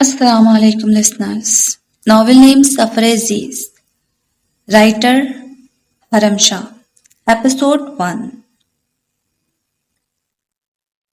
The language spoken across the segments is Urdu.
Assalamu alaikum listeners. Novel name Safar Aziz. Writer Haram Shah. Episode 1.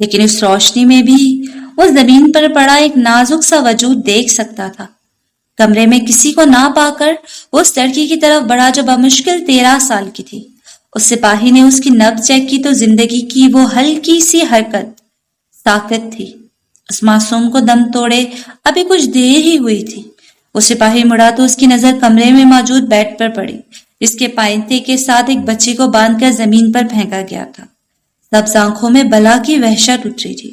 لیکن اس روشنی میں بھی وہ زمین پر پڑا ایک نازک سا وجود دیکھ سکتا تھا۔ کمرے میں کسی کو نہ پا کر وہ اس لڑکی کی طرف بڑھا جو بمشکل 13 سال کی تھی۔ اس سپاہی نے اس کی نبض چیک کی تو زندگی کی وہ ہلکی سی حرکت ساکت تھی۔ اس معصوم کو دم توڑے ابھی کچھ دیر ہی ہوئی تھی۔ وہ سپاہی مڑا تو اس کی نظر کمرے میں موجود بیڈ پر پڑی، جس کے پائنتے کے ساتھ ایک بچی کو باندھ کر زمین پر پھینکا گیا تھا۔ سبز آنکھوں میں بلا کی وحشت اٹھ رہی تھی۔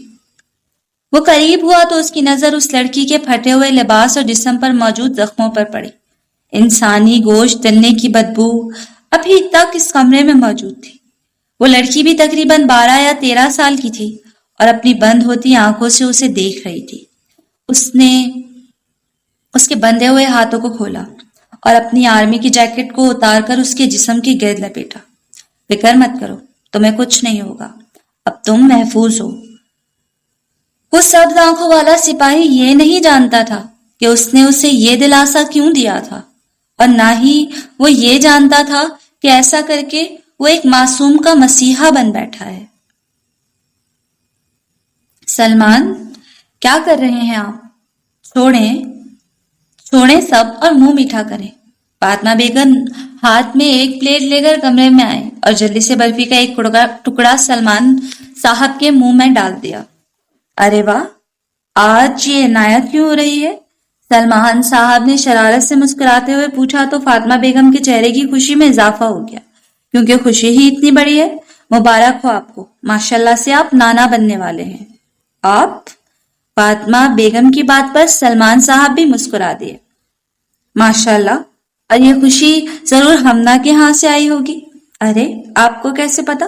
وہ قریب ہوا تو اس کی نظر اس لڑکی کے پھٹے ہوئے لباس اور جسم پر موجود زخموں پر پڑی۔ انسانی گوشت جلنے کی بدبو ابھی تک اس کمرے میں موجود تھی۔ وہ لڑکی بھی تقریباً 12 یا 13 سال کی تھی اور اپنی بند ہوتی آنکھوں سے اسے دیکھ رہی تھی۔ اس نے اس کے بندھے ہوئے ہاتھوں کو کھولا اور اپنی آرمی کی جیکٹ کو اتار کر اس کے جسم کی گرد لپیٹا۔ فکر مت کرو، تمہیں کچھ نہیں ہوگا، اب تم محفوظ ہو۔ وہ سبز آنکھوں والا سپاہی یہ نہیں جانتا تھا کہ اس نے اسے یہ دلاسا کیوں دیا تھا، اور نہ ہی وہ یہ جانتا تھا کہ ایسا کر کے وہ ایک معصوم کا مسیحا بن بیٹھا ہے۔ سلمان، کیا کر رہے ہیں آپ؟ چھوڑیں سب اور منہ میٹھا کریں۔ فاطمہ بیگم ہاتھ میں ایک پلیٹ لے کر کمرے میں آئے اور جلدی سے برفی کا ایک ٹکڑا سلمان صاحب کے منہ میں ڈال دیا۔ ارے واہ، آج یہ عنایت کیوں ہو رہی ہے؟ سلمان صاحب نے شرارت سے مسکراتے ہوئے پوچھا تو فاطمہ بیگم کے چہرے کی خوشی میں اضافہ ہو گیا، کیونکہ خوشی ہی اتنی بڑی ہے۔ مبارک ہو آپ کو، ماشاءاللہ سے آپ نانا بننے والے ہیں۔ آپ؟ فاطمہ بیگم کی بات پر سلمان صاحب بھی مسکرا دیے۔ ماشاءاللہ، اور یہ خوشی ضرور ہمنا کے ہاں سے آئی ہوگی۔ ارے، آپ کو کیسے پتا؟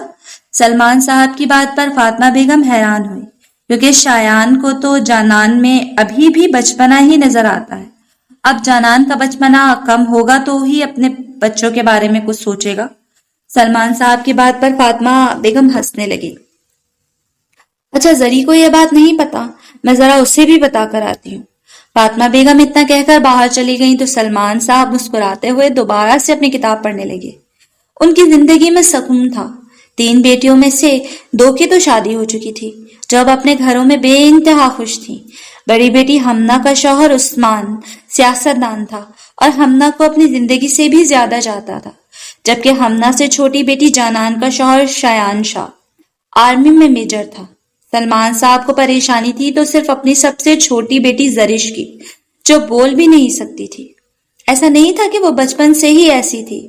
سلمان صاحب کی بات پر فاطمہ بیگم حیران ہوئی، کیونکہ شایان کو تو جانان میں ابھی بھی بچپنا ہی نظر آتا ہے۔ اب جانان کا بچپنا کم ہوگا تو ہی اپنے بچوں کے بارے میں کچھ سوچے گا۔ سلمان صاحب کی بات پر فاطمہ بیگم ہنسنے لگی۔ اچھا، زری کو یہ بات نہیں پتا، میں ذرا اسے بھی بتا کر آتی ہوں۔ فاطمہ بیگم اتنا کہہ کر باہر چلی گئیں تو سلمان صاحب مسکراتے ہوئے دوبارہ سے اپنی کتاب پڑھنے لگے۔ ان کی زندگی میں سکون تھا۔ 3 بیٹیوں میں سے 2 کی تو شادی ہو چکی تھی، جو اب اپنے گھروں میں بے انتہا خوش تھیں۔ بڑی بیٹی ہمنا کا شوہر عثمان سیاست دان تھا اور ہمنا کو اپنی زندگی سے بھی زیادہ چاہتا تھا، جبکہ ہمنا سے چھوٹی بیٹی جانان کا شوہر شایان شاہ آرمی میں میجر تھا۔ سلمان صاحب کو پریشانی تھی تو صرف اپنی سب سے چھوٹی بیٹی زرش کی، جو بول بھی نہیں سکتی تھی۔ ایسا نہیں تھا کہ وہ بچپن سے ہی ایسی تھی،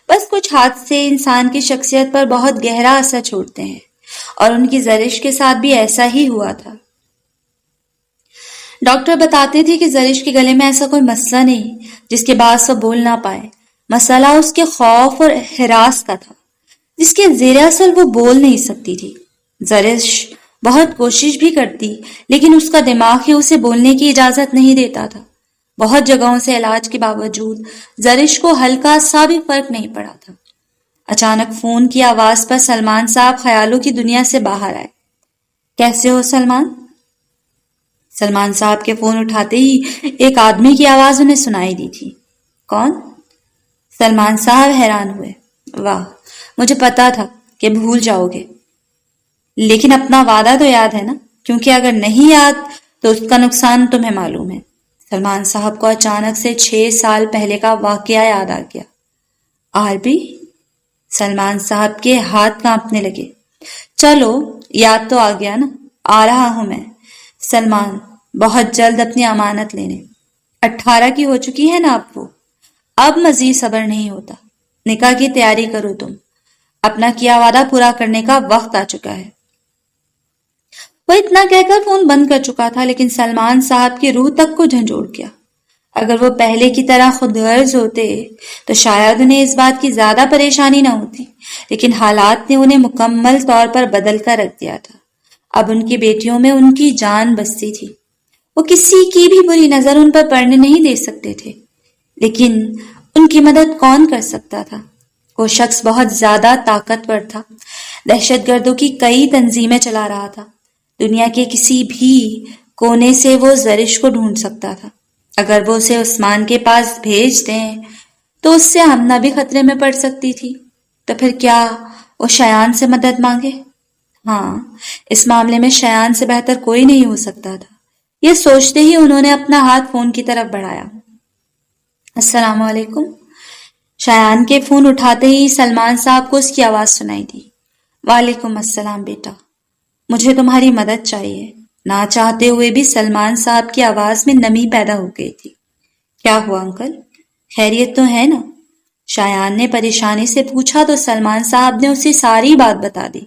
بس کچھ حادثے انسان کی شخصیت پر بہت گہرا اثر چھوڑتے ہیں، اور ان کی زرش کے ساتھ بھی ایسا ہی ہوا تھا۔ ڈاکٹر بتاتے تھے کہ زرش کے گلے میں ایسا کوئی مسئلہ نہیں جس کے باعث وہ بول نہ پائے۔ مسئلہ اس کے خوف اور ہراس کا تھا، جس کے زیر اثر وہ بول نہیں سکتی تھی۔ زرش بہت کوشش بھی کرتی، لیکن اس کا دماغ ہی اسے بولنے کی اجازت نہیں دیتا تھا۔ بہت جگہوں سے علاج کے باوجود زرش کو ہلکا سا بھی فرق نہیں پڑا تھا۔ اچانک فون کی آواز پر سلمان صاحب خیالوں کی دنیا سے باہر آئے۔ کیسے ہو سلمان؟ سلمان صاحب کے فون اٹھاتے ہی ایک آدمی کی آواز انہیں سنائی دی تھی۔ کون؟ سلمان صاحب حیران ہوئے۔ واہ، مجھے پتا تھا کہ بھول جاؤ گے، لیکن اپنا وعدہ تو یاد ہے نا، کیونکہ اگر نہیں یاد تو اس کا نقصان تمہیں معلوم ہے۔ سلمان صاحب کو اچانک سے 6 سال پہلے کا واقعہ یاد آ گیا۔ آربی؟ سلمان صاحب کے ہاتھ کانپنے لگے۔ چلو، یاد تو آ گیا نا، آ رہا ہوں میں۔ سلمان بہت جلد اپنی امانت لینے۔ 18 کی ہو چکی ہے نا اب مزید صبر نہیں ہوتا۔ نکاح کی تیاری کرو تم، اپنا کیا وعدہ پورا کرنے کا وقت آ چکا ہے۔ وہ اتنا کہہ کر فون بند کر چکا تھا، لیکن سلمان صاحب کی روح تک کو جھنجھوڑ گیا۔ اگر وہ پہلے کی طرح خود غرض ہوتے تو شاید انہیں اس بات کی زیادہ پریشانی نہ ہوتی، لیکن حالات نے انہیں مکمل طور پر بدل کر رکھ دیا تھا۔ اب ان کی بیٹیوں میں ان کی جان بستی تھی۔ وہ کسی کی بھی بری نظر ان پر پڑنے نہیں دے سکتے تھے، لیکن ان کی مدد کون کر سکتا تھا؟ وہ شخص بہت زیادہ طاقتور تھا، دہشت گردوں کی کئی تنظیمیں چلا رہا تھا۔ دنیا کے کسی بھی کونے سے وہ زرش کو ڈھونڈ سکتا تھا۔ اگر وہ اسے عثمان کے پاس بھیج دیں تو اس سے ہمنا بھی خطرے میں پڑ سکتی تھی۔ تو پھر کیا وہ شایان سے مدد مانگے؟ ہاں، اس معاملے میں شایان سے بہتر کوئی نہیں ہو سکتا تھا۔ یہ سوچتے ہی انہوں نے اپنا ہاتھ فون کی طرف بڑھایا۔ السلام علیکم۔ شایان کے فون اٹھاتے ہی سلمان صاحب کو اس کی آواز سنائی دی۔ وعلیکم السلام بیٹا، مجھے تمہاری مدد چاہیے۔ نہ چاہتے ہوئے بھی سلمان صاحب کی آواز میں نمی پیدا ہو گئی تھی۔ کیا ہوا انکل؟ خیریت تو ہے نا؟ شایان نے پریشانی سے پوچھا تو سلمان صاحب نے اسے ساری بات بتا دی۔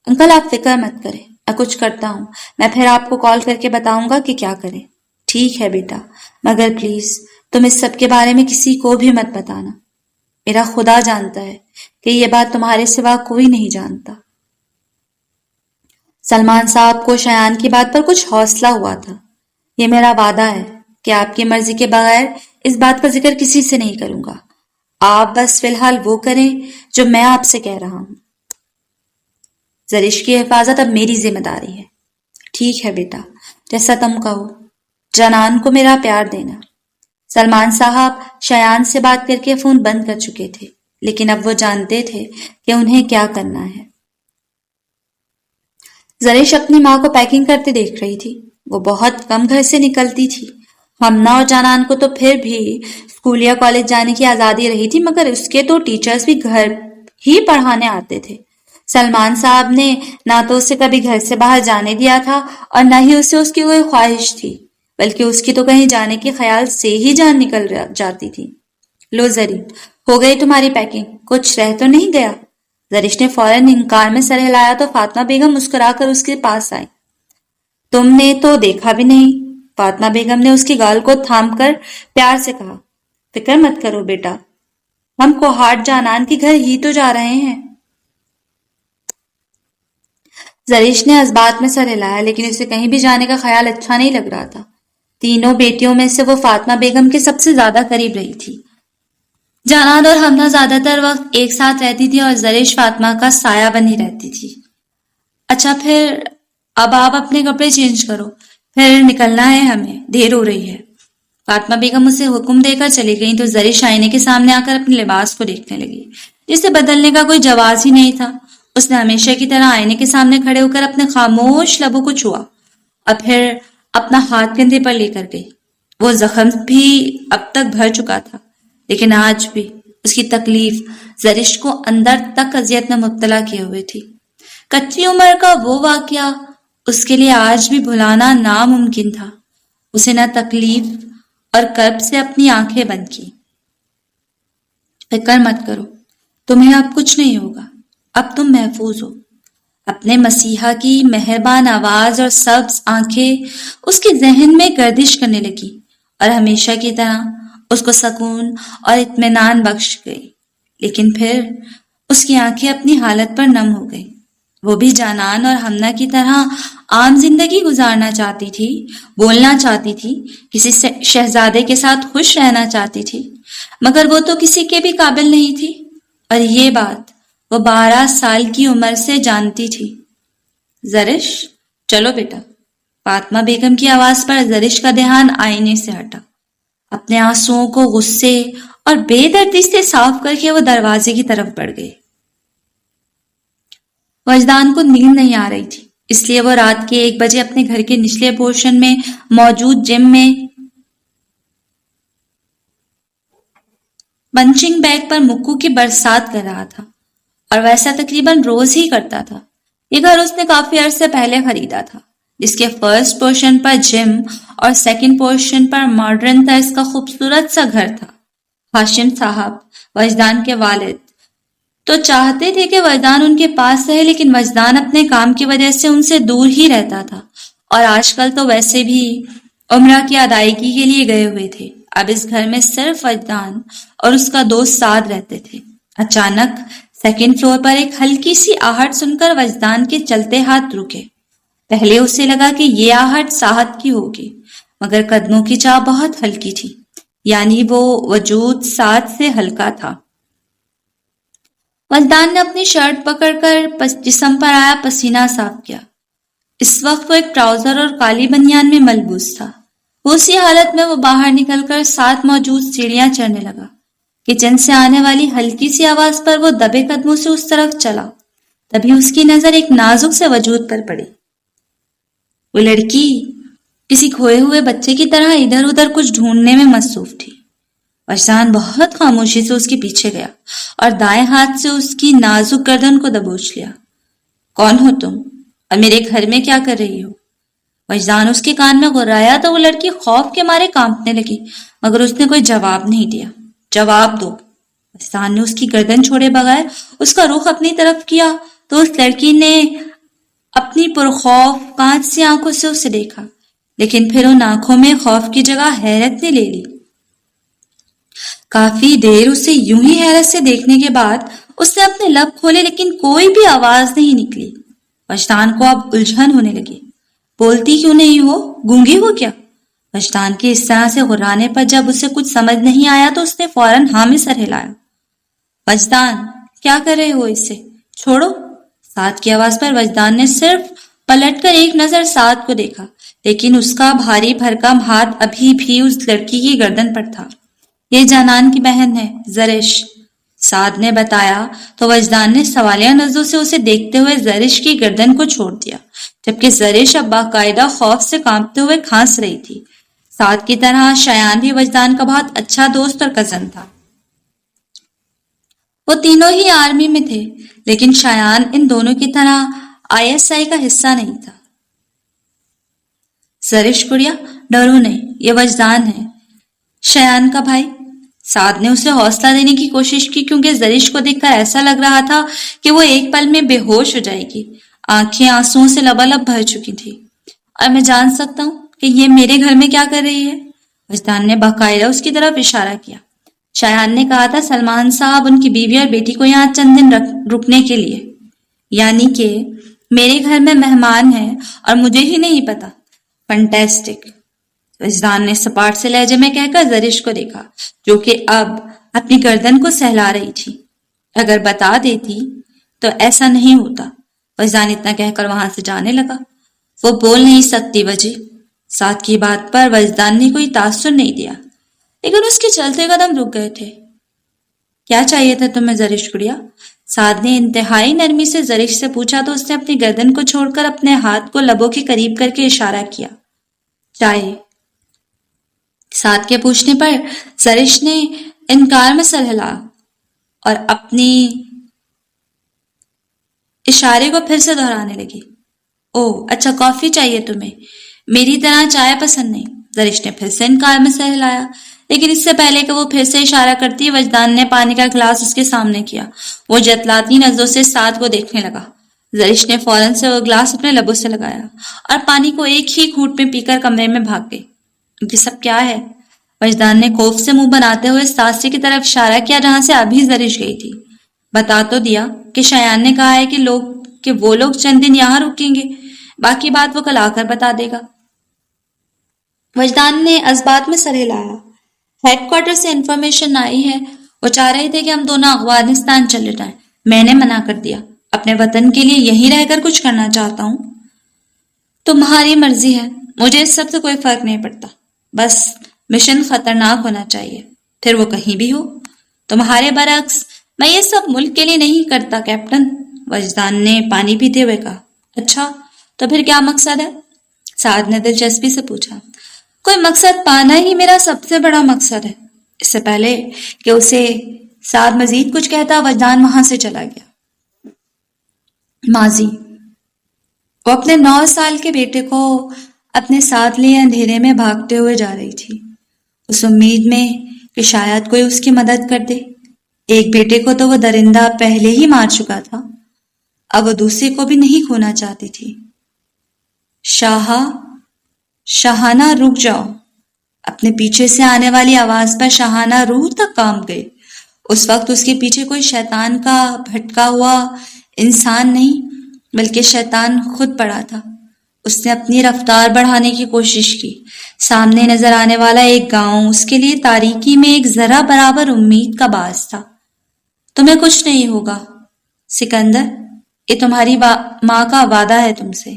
انکل آپ فکر مت کریں، میں کچھ کرتا ہوں، میں پھر آپ کو کال کر کے بتاؤں گا کہ کیا کریں۔ ٹھیک ہے بیٹا، مگر پلیز تم اس سب کے بارے میں کسی کو بھی مت بتانا۔ میرا خدا جانتا ہے کہ یہ بات تمہارے سوا کوئی نہیں جانتا۔ سلمان صاحب کو شایان کی بات پر کچھ حوصلہ ہوا تھا۔ یہ میرا وعدہ ہے کہ آپ کی مرضی کے بغیر اس بات کا ذکر کسی سے نہیں کروں گا۔ آپ بس فی الحال وہ کریں جو میں آپ سے کہہ رہا ہوں۔ زرش کی حفاظت اب میری ذمہ داری ہے۔ ٹھیک ہے بیٹا، جیسا تم کہو۔ جنان کو میرا پیار دینا۔ سلمان صاحب شایان سے بات کر کے فون بند کر چکے تھے، لیکن اب وہ جانتے تھے کہ انہیں کیا کرنا ہے۔ زرش اپنی ماں کو پیکنگ کرتے دیکھ رہی تھی۔ وہ بہت کم گھر سے نکلتی تھی۔ ہمنا اور جانان کو تو پھر بھی اسکول یا کالج جانے کی آزادی رہی تھی، مگر اس کے تو ٹیچرز بھی گھر ہی پڑھانے آتے تھے۔ سلمان صاحب نے نہ تو اسے کبھی گھر سے باہر جانے دیا تھا اور نہ ہی اسے اس کی کوئی خواہش تھی، بلکہ اس کی تو کہیں جانے کے خیال سے ہی جان نکل جاتی تھی۔ لو زری، ہو گئی تمہاری پیکنگ؟ کچھ رہ تو نہیں گیا؟ زرش نے فوراً انکار میں سر ہلایا تو فاطمہ بیگم مسکرا کر اس کے پاس آئی۔ تم نے تو دیکھا بھی نہیں۔ فاطمہ بیگم نے اس کی گال کو تھام کر پیار سے کہا۔ فکر مت کرو بیٹا، ہم کوہاٹ جانان کے گھر ہی تو جا رہے ہیں۔ زریش نے اس بات میں سر ہلایا، لیکن اسے کہیں بھی جانے کا خیال اچھا نہیں لگ رہا تھا۔ تینوں بیٹیوں میں سے وہ فاطمہ بیگم کے سب سے زیادہ قریب رہی تھی۔ جانان اور ہمنا زیادہ تر وقت ایک ساتھ رہتی تھی اور زریش فاطمہ کا سایہ بنی رہتی تھی۔ اچھا پھر اب آپ اپنے کپڑے چینج کرو، پھر نکلنا ہے، ہمیں دیر ہو رہی ہے۔ فاطمہ بیگم اسے حکم دے کر چلی گئیں تو زریش آئینے کے سامنے آ کر اپنے لباس کو دیکھنے لگی، جسے بدلنے کا کوئی جواز ہی نہیں تھا۔ اس نے ہمیشہ کی طرح آئینے کے سامنے کھڑے ہو کر اپنے خاموش لبوں کو چھوا اور پھر اپنا ہاتھ کندھے پر لے کر گئی۔ وہ زخم بھی اب تک بھر چکا تھا، لیکن آج بھی اس کی تکلیف زرش کو اندر تک اذیت میں مبتلا کیے ہوئے تھی۔ کچی عمر کا وہ واقعہ اس کے لیے آج بھی بھلانا ناممکن تھا۔ اسے نہ تکلیف اور کرب سے اپنی آنکھیں بند کی۔ فکر مت کرو، تمہیں اب کچھ نہیں ہوگا، اب تم محفوظ ہو۔ اپنے مسیحا کی مہربان آواز اور سبز آنکھیں اس کے ذہن میں گردش کرنے لگی اور ہمیشہ کی طرح اس کو سکون اور اطمینان بخش گئی۔ لیکن پھر اس کی آنکھیں اپنی حالت پر نم ہو گئی۔ وہ بھی جانان اور ہمنا کی طرح عام زندگی گزارنا چاہتی تھی، بولنا چاہتی تھی، کسی شہزادے کے ساتھ خوش رہنا چاہتی تھی، مگر وہ تو کسی کے بھی قابل نہیں تھی، اور یہ بات وہ 12 سال کی عمر سے جانتی تھی۔ زرش، چلو بیٹا۔ فاطمہ بیگم کی آواز پر زرش کا دھیان آئینے سے ہٹا۔ اپنے آنسوؤں کو غصے اور بے دردی سے صاف کر کے وہ دروازے کی طرف بڑھ گئی۔ وجدان کو نیند نہیں آ رہی تھی، اس لیے وہ رات کے 1 بجے اپنے گھر کے نچلے پورشن میں موجود جم میں پنچنگ بیگ پر مکو کی برسات کر رہا تھا، اور ویسا تقریباً روز ہی کرتا تھا۔ یہ گھر اس نے کافی عرصے پہلے خریدا تھا، جس کے فرسٹ پورشن پر جم اور سیکنڈ پورشن پر ماڈرن طرز کا خوبصورت سا گھر تھا۔ ہاشم صاحب، وجدان کے والد، تو چاہتے تھے کہ وجدان ان کے پاس رہے، لیکن وجدان اپنے کام کی وجہ سے ان سے دور ہی رہتا تھا، اور آج کل تو ویسے بھی عمرہ کی ادائیگی کے لیے گئے ہوئے تھے۔ اب اس گھر میں صرف وجدان اور اس کا دوست سعد رہتے تھے۔ اچانک سیکنڈ فلور پر ایک ہلکی سی آہٹ سن کر وجدان کے چلتے ہاتھ رکے۔ پہلے اسے لگا کہ یہ آہٹ سعد کی ہوگی، مگر قدموں کی چاہ بہت ہلکی تھی، یعنی وہ وجود سعد سے ہلکا تھا۔ وجدان نے اپنی شرٹ پکڑ کر جسم پر آیا پسینہ صاف کیا۔ اس وقت وہ ایک ٹراؤزر اور کالی بنیان میں ملبوس تھا۔ اسی حالت میں وہ باہر نکل کر ساتھ موجود سیڑھیاں چڑھنے لگا۔ کچن سے آنے والی ہلکی سی آواز پر وہ دبے قدموں سے اس طرف چلا تبھی اس کی نظر ایک نازک سے وجود پر پڑی۔ وہ لڑکی کسی کھوئے ہوئے بچے کی طرح ادھر ادھر کچھ ڈھونڈنے میں مصروف تھی۔ وجدان بہت خاموشی سے اس کے پیچھے گیا اور دائیں ہاتھ سے اس کی نازک گردن کو دبوچ لیا۔ کون ہو تم اور میرے گھر میں کیا کر رہی ہو؟ وجدان اس کے کان میں غرایا تو وہ لڑکی خوف کے مارے کانپنے لگی، مگر اس نے کوئی جواب نہیں دیا۔ جواب دو۔ وجدان نے اس کی گردن چھوڑے بغیر اس کا رخ اپنی طرف کیا تو اس لڑکی نے اپنی پرخوف کانچ سی آنکھوں سے اسے دیکھا، لیکن پھر ان آنکھوں میں خوف کی جگہ حیرت نے لے لی۔ کافی دیر اسے یوں ہی حیرت سے دیکھنے کے بعد اس نے اپنے لب کھولے، لیکن کوئی بھی آواز نہیں نکلی۔ وجدان کو اب الجھن ہونے لگی۔ بولتی کیوں نہیں ہو؟ گونگی ہو کیا؟ وجدان کے اس طرح سے غرانے پر جب اسے کچھ سمجھ نہیں آیا تو اس نے فوراً ہاں میں سر ہلایا۔ وجدان، کیا کر رہے ہو اسے؟ چھوڑو۔ سعد کی آواز پر وجدان نے صرف پلٹ کر ایک نظر سعد کو دیکھا، لیکن اس کا بھاری بھرکم ہاتھ ابھی بھی اس لڑکی کی گردن پر تھا۔ یہ جانان کی بہن ہے، زرش، سعد نے بتایا تو وجدان نے سوالیہ نظروں سے اسے دیکھتے ہوئے زرش کی گردن کو چھوڑ دیا، جبکہ زرش اب باقاعدہ خوف سے کانپتے ہوئے کھانس رہی تھی۔ سعد کی طرح شایان بھی وجدان کا بہت اچھا دوست اور کزن تھا۔ وہ تینوں ہی آرمی میں تھے، لیکن شایان ان دونوں کی طرح ISI کا حصہ نہیں تھا۔ زرش گڑیا، ڈرو نہیں، یہ وجدان ہے، شایان کا بھائی۔ سعد نے اسے حوصلہ دینے کی کوشش کی، کیونکہ زرش کو دیکھ کر ایسا لگ رہا تھا کہ وہ ایک پل میں بے ہوش ہو جائے گی۔ آنکھیں آنسوؤں سے لبالب بھر چکی تھی۔ اور میں جان سکتا ہوں کہ یہ میرے گھر میں کیا کر رہی ہے؟ وجدان نے باقاعدہ اس کی طرف اشارہ کیا۔ شایان نے کہا تھا سلمان صاحب ان کی بیوی اور بیٹی کو یہاں چند دن رکنے کے لیے، یعنی کہ میرے گھر میں مہمان ہیں اور مجھے ہی نہیں پتا۔ فنٹیسٹک، وجدان نے سپاٹ سے لہجے میں کہہ کر زرش کو دیکھا، جو کہ اب اپنی گردن کو سہلا رہی تھی۔ اگر بتا دیتی تو ایسا نہیں ہوتا۔ وجدان اتنا کہہ کر وہاں سے جانے لگا۔ وہ بول نہیں سکتی وجی۔ سعد کی بات پر وجدان نے کوئی تاثر نہیں دیا، لیکن اس کے چلتے قدم رک گئے تھے۔ کیا چاہیے تھا تمہیں زرش گڑیا؟ سعد نے انتہائی نرمی سے زرش سے پوچھا تو اس نے اپنی گردن کو چھوڑ کر اپنے ہاتھ کو لبوں کے قریب کر کے اشارہ کیا۔ چائے۔ سعد کے پوچھنے پر زرش نے انکار میں سر ہلایا اور اپنی اشارے کو پھر سے دہرانے لگی۔ او اچھا، کافی چاہیے تمہیں؟ میری طرح چائے پسند نہیں۔ زرش نے پھر سے انکار میں سر ہلایا، لیکن اس سے پہلے کہ وہ پھر سے اشارہ کرتی، وجدان نے پانی کا گلاس اس کے سامنے کیا۔ وہ جتلاتی نظروں سے سعد کو دیکھنے لگا۔ زرش نے فوراً سے وہ گلاس اپنے لبوں سے لگایا اور پانی کو ایک ہی گھونٹ میں پی کر کمرے میں بھاگ گئی۔ یہ سب کیا ہے؟ وجدان نے خوف سے منہ بناتے ہوئے ساسے کی طرف اشارہ کیا جہاں سے ابھی زرش گئی تھی۔ بتا تو دیا کہ شایان نے کہا ہے کہ وہ لوگ چند دن یہاں رکیں گے، باقی بات وہ کل آ کر بتا دے گا۔ وجدان نے اسبات میں سر ہلایا۔ ہیڈ کوارٹر سے انفارمیشن آئی ہے، وہ چاہ رہے تھے کہ ہم دونوں افغانستان چلے جائیں۔ میں نے منع کر دیا، اپنے وطن کے لیے یہیں رہ کر کچھ کرنا چاہتا ہوں۔ تمہاری مرضی ہے، مجھے اس سب سے کوئی فرق نہیں پڑتا، بس مشن خطرناک ہونا چاہیے، پھر وہ کہیں بھی ہو۔ تمہارے برعکس میں یہ سب ملک کے لیے نہیں کرتا کیپٹن، وجدان نے پانی پیتے ہوئے کہا۔ اچھا، تو پھر کیا مقصد ہے؟ سعد نے دلچسپی سے پوچھا۔ کوئی مقصد پانا ہی میرا سب سے بڑا مقصد ہے۔ اس سے پہلے کہ اسے سعد مزید کچھ کہتا، وجدان وہاں سے چلا گیا۔ ماضی۔ وہ اپنے 9 سال کے بیٹے کو اپنے ساتھ لیے اندھیرے میں بھاگتے ہوئے جا رہی تھی، اس امید میں کہ شاید کوئی اس کی مدد کر دے۔ ایک بیٹے کو تو وہ درندہ پہلے ہی مار چکا تھا، اب وہ دوسرے کو بھی نہیں کھونا چاہتی تھی۔ شاہانہ رک جاؤ۔ اپنے پیچھے سے آنے والی آواز پر شاہانہ روح تک کانپ گئی۔ اس وقت اس کے پیچھے کوئی شیطان کا بھٹکا ہوا انسان نہیں، بلکہ شیطان خود پڑا تھا۔ اس نے اپنی رفتار بڑھانے کی کوشش کی۔ سامنے نظر آنے والا ایک گاؤں اس کے لیے تاریکی میں ایک ذرہ برابر امید کا باعث تھا۔ تمہیں کچھ نہیں ہوگا سکندر، یہ تمہاری ماں کا وعدہ ہے تم سے۔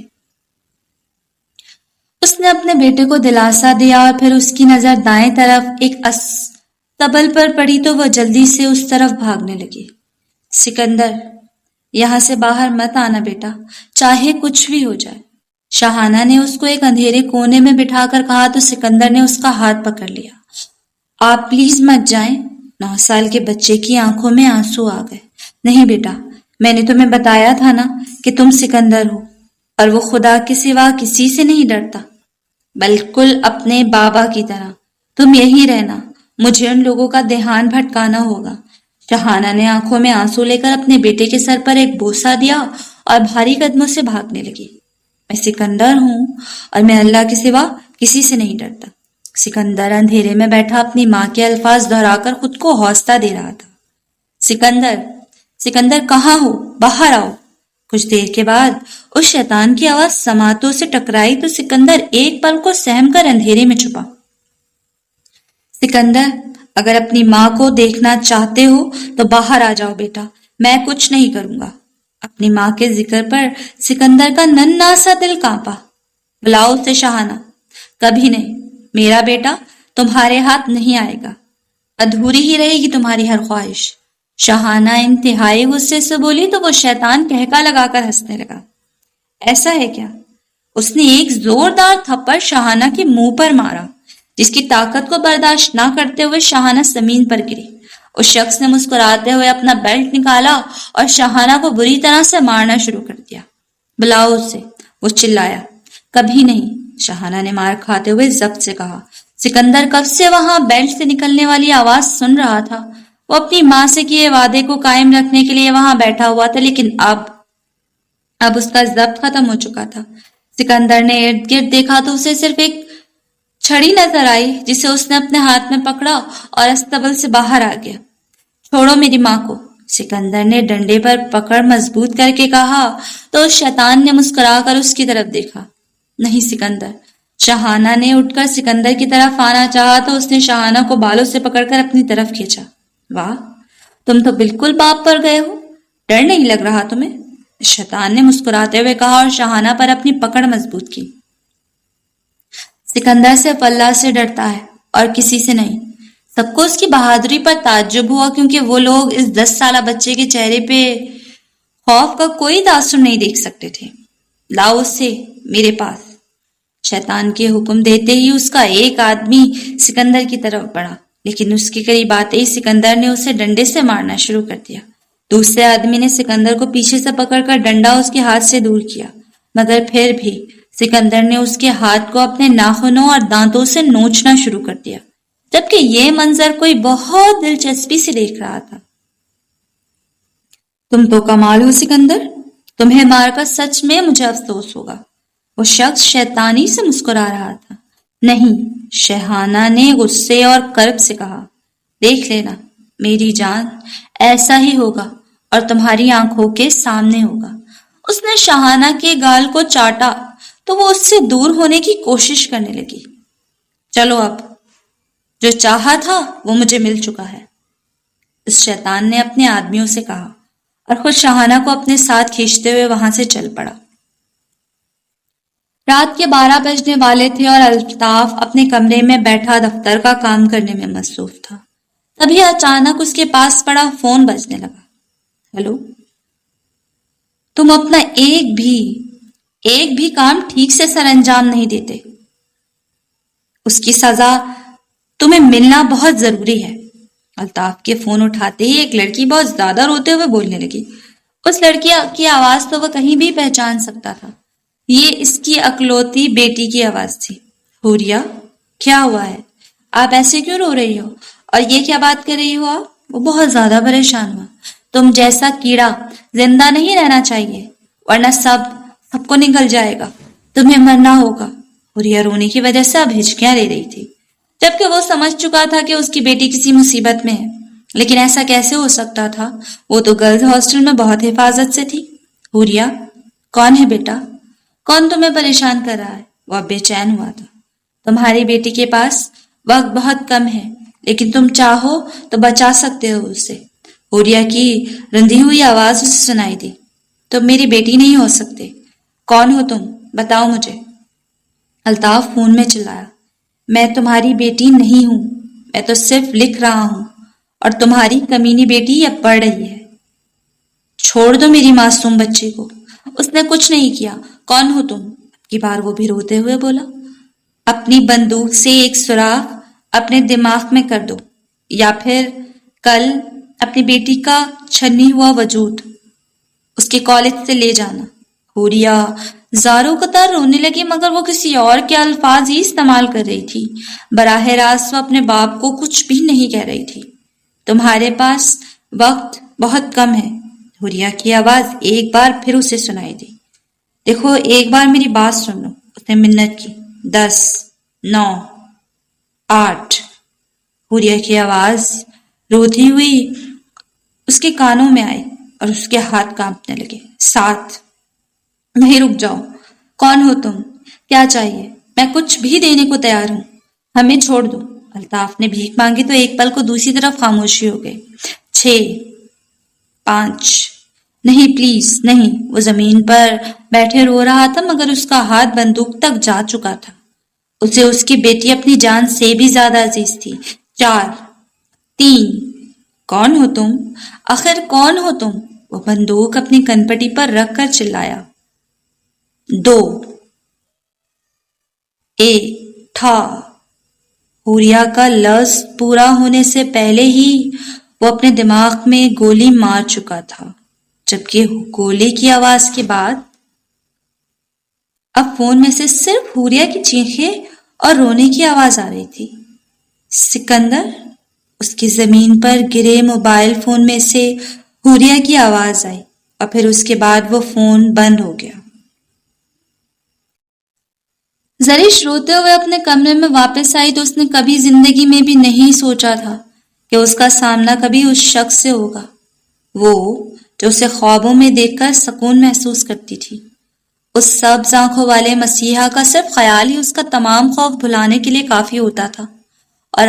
اس نے اپنے بیٹے کو دلاسا دیا اور پھر اس کی نظر دائیں طرف ایک استبل پر پڑی تو وہ جلدی سے اس طرف بھاگنے لگی۔ سکندر، یہاں سے باہر مت آنا بیٹا، چاہے کچھ بھی ہو جائے۔ شاہانہ نے اس کو ایک اندھیرے کونے میں بٹھا کر کہا تو سکندر نے اس کا ہاتھ پکڑ لیا۔ آپ پلیز مت جائیں۔ 9 سال کے بچے کی آنکھوں میں آنسو آ گئے۔ نہیں بیٹا، میں نے تمہیں بتایا تھا نا کہ تم سکندر ہو، اور وہ خدا کے سوا کسی سے نہیں ڈرتا، بالکل اپنے بابا کی طرح۔ تم یہیں رہنا، مجھے ان لوگوں کا دھیان بھٹکانا ہوگا۔ شاہانہ نے آنکھوں میں آنسو لے کر اپنے بیٹے کے سر پر ایک بوسہ دیا اور بھاری قدموں سے بھاگنے لگی۔ میں سکندر ہوں اور میں اللہ کے سوا کسی سے نہیں ڈرتا۔ سکندر اندھیرے میں بیٹھا اپنی ماں کے الفاظ دہرا کر خود کو حوصلہ دے رہا تھا۔ سکندر، سکندر کہاں ہو؟ باہر آؤ۔ کچھ دیر کے بعد اس شیطان کی آواز سماعتوں سے ٹکرائی تو سکندر ایک پل کو سہم کر اندھیرے میں چھپا۔ سکندر، اگر اپنی ماں کو دیکھنا چاہتے ہو تو باہر آ جاؤ بیٹا، میں کچھ نہیں کروں گا۔ اپنی ماں کے ذکر پر سکندر کا ننھا سا دل کانپا۔ بلاؤ اسے شاہانہ۔ کبھی نہیں، میرا بیٹا تمہارے ہاتھ نہیں آئے گا، ادھوری ہی رہے گی تمہاری ہر خواہش۔ شاہانہ انتہائی غصے سے بولی تو وہ شیطان کہکا لگا کر ہنسنے لگا۔ ایسا ہے کیا؟ اس نے ایک زوردار تھپڑ شاہانہ کے منہ پر مارا، جس کی طاقت کو برداشت نہ کرتے ہوئے شاہانہ زمین پر گری۔ اس شخص نے مسکراتے ہوئے اپنا بیلٹ نکالا اور شاہانہ کو بری طرح سے مارنا شروع کر دیا۔ بلاؤ اسے، وہ چلایا۔ کبھی نہیں، شاہانہ نے مار کھاتے ہوئے ضبط سے کہا۔ سکندر کب سے وہاں بیلٹ سے نکلنے والی آواز سن رہا تھا۔ وہ اپنی ماں سے کیے وعدے کو قائم رکھنے کے لیے وہاں بیٹھا ہوا تھا، لیکن اب اس کا ضبط ختم ہو چکا تھا۔ سکندر نے ارد گرد دیکھا تو اسے صرف ایک چھڑی نظر آئی، جسے اس نے اپنے ہاتھ میں پکڑا اور استبل سے باہر آ گیا۔ چھوڑو میری ماں کو، سکندر نے ڈنڈے پر پکڑ مضبوط کر کے کہا تو اس شیطان نے مسکرا کر اس کی طرف دیکھا۔ نہیں سکندر۔ شاہانہ نے اٹھ کر سکندر کی طرف آنا چاہا تو اس نے شاہانہ کو بالوں سے پکڑ کر اپنی طرف کھینچا۔ واہ، تم تو بالکل باپ پر گئے ہو، ڈر نہیں لگ رہا تمہیں؟ شیطان نے مسکراتے ہوئے کہا اور شاہانہ پر اپنی پکڑ مضبوط کی۔ سکندر صرف اللہ سے ڈرتا ہے اور کسی سے نہیں۔ سب کو اس کی بہادری پر تعجب ہوا، کیونکہ وہ لوگ اس 10 سالہ بچے کے چہرے پہ خوف کا کوئی تاثر نہیں دیکھ سکتے تھے۔ لاؤ اسے میرے پاس۔ شیطان کے حکم دیتے ہی اس کا ایک آدمی سکندر کی طرف بڑھا، لیکن اس کے قریب آتے ہی سکندر نے اسے ڈنڈے سے مارنا شروع کر دیا۔ دوسرے آدمی نے سکندر کو پیچھے سے پکڑ کر ڈنڈا اس کے ہاتھ سے دور کیا، مگر پھر بھی سکندر نے اس کے ہاتھ کو اپنے ناخنوں اور دانتوں سے نوچنا شروع کر دیا، جبکہ یہ منظر کوئی بہت دلچسپی سے دیکھ رہا تھا۔ تم تو کمال ہو سکندر، تمہیں مار کر سچ میں مجھے افسوس ہوگا۔ وہ شخص شیطانی سے مسکرا رہا تھا۔ نہیں، شاہانہ نے غصے اور کرب سے کہا، دیکھ لینا میری جان، ایسا ہی ہوگا اور تمہاری آنکھوں کے سامنے ہوگا۔ اس نے شاہانہ کے گال کو چاٹا تو وہ اس سے دور ہونے کی کوشش کرنے لگی۔ چلو اب، جو چاہا تھا وہ مجھے مل چکا ہے، اس شیطان نے اپنے آدمیوں سے کہا اور خود شاہانہ کو اپنے ساتھ کھینچتے ہوئے وہاں سے چل پڑا۔ رات کے 12 بجنے والے تھے اور الطاف اپنے کمرے میں بیٹھا دفتر کا کام کرنے میں مصروف تھا۔ تبھی اچانک اس کے پاس پڑا فون بجنے لگا۔ ہیلو؟ تم اپنا ایک بھی کام ٹھیک سے سر انجام نہیں دیتے، اس کی سزا تمہیں ملنا بہت ضروری ہے۔ الطاف کے فون اٹھاتے ہی ایک لڑکی بہت زیادہ روتے ہوئے بولنے لگی۔ اس لڑکی کی آواز تو وہ کہیں بھی پہچان سکتا تھا، یہ اس کی اکلوتی بیٹی کی آواز تھی۔ حوریہ، کیا ہوا ہے؟ آپ ایسے کیوں رو رہی ہو؟ اور یہ کیا بات کر رہی ہو آپ؟ وہ بہت زیادہ پریشان ہوا۔ تم جیسا کیڑا زندہ نہیں رہنا چاہیے، ورنہ سب کو نگل جائے گا، تمہیں مرنا ہوگا۔ حوریہ رونے کی وجہ سے اب ہچکیاں لے رہی تھی، جبکہ وہ سمجھ چکا تھا کہ اس کی بیٹی کسی مصیبت میں ہے، لیکن ایسا کیسے ہو سکتا تھا؟ وہ تو گرلز ہاسٹل میں بہت حفاظت سے تھی۔ حوریہ، کون ہے بیٹا؟ کون تمہیں پریشان کر رہا ہے؟ وہ اب بے چین ہوا تھا۔ تمہاری بیٹی کے پاس وقت بہت کم ہے، لیکن تم چاہو تو بچا سکتے ہو اسے۔ حوریہ کی رندی ہوئی آواز اسے سنائی دی۔ تم میری بیٹی نہیں ہو سکتے۔ کون ہو تم؟ بتاؤ مجھے۔ الطاف فون میں چلایا، میں تمہاری بیٹی نہیں ہوں، میں تو صرف لکھ رہا ہوں، اور تمہاری کمینی بیٹی اب پڑھ رہی ہے۔ چھوڑ دو میری معصوم بچی کو، اس نے کچھ نہیں کیا، کون ہو تم؟ کی بار وہ بھی روتے ہوئے بولا۔ اپنی بندوق سے ایک سوراخ اپنے دماغ میں کر دو، یا پھر کل اپنی بیٹی کا چھنی ہوا وجود اس کے کالج سے لے جانا۔ حوریہ زاروں قطار رونے لگی، مگر وہ کسی اور کے الفاظ ہی استعمال کر رہی تھی۔ براہ راست وہ اپنے باپ کو کچھ بھی نہیں کہہ رہی تھی۔ تمہارے پاس وقت بہت کم ہے، حوریہ کی آواز ایک بار پھر اسے سنائی دی۔ دیکھو ایک بار میری بات سن لو، اس نے منت کی۔ 10، 9، 8۔ حوریہ کی آواز روتی ہوئی اس کے کانوں میں آئی اور اس کے ہاتھ کانپنے لگے۔ 7۔ نہیں، رک جاؤ، کون ہو تم؟ کیا چاہیے؟ میں کچھ بھی دینے کو تیار ہوں، ہمیں چھوڑ دو۔ الطاف نے بھیک مانگی تو ایک پل کو دوسری طرف خاموشی ہو گئی۔ 6، 5۔ نہیں پلیز نہیں۔ وہ زمین پر بیٹھے رو رہا تھا، مگر اس کا ہاتھ بندوق تک جا چکا تھا۔ اسے اس کی بیٹی اپنی جان سے بھی زیادہ عزیز تھی۔ 4، 3۔ کون ہو تم؟ آخر کون ہو تم؟ وہ بندوق اپنی کنپٹی پر رکھ کر چلایا۔ 2، 1۔ تھا۔ حوریہ کا لفظ پورا ہونے سے پہلے ہی وہ اپنے دماغ میں گولی مار چکا تھا، جبکہ گولی کی آواز کے بعد اب فون میں سے صرف حوریہ کی چیخیں اور رونے کی آواز آ رہی تھی۔ سکندر؟ اس کی زمین پر گرے موبائل فون میں سے حوریہ کی آواز آئی اور پھر اس کے بعد وہ فون بند ہو گیا۔ زرش روتے ہوئے اپنے کمرے میں واپس آئی تو اس نے کبھی زندگی میں بھی نہیں سوچا تھا کہ اس کا سامنا کبھی اس شخص سے ہوگا، وہ جو اسے خوابوں میں دیکھ کر سکون محسوس کرتی تھی۔ اس سبز آنکھوں والے مسیحا کا صرف خیال ہی اس کا تمام خوف بھلانے کے لیے کافی ہوتا تھا، اور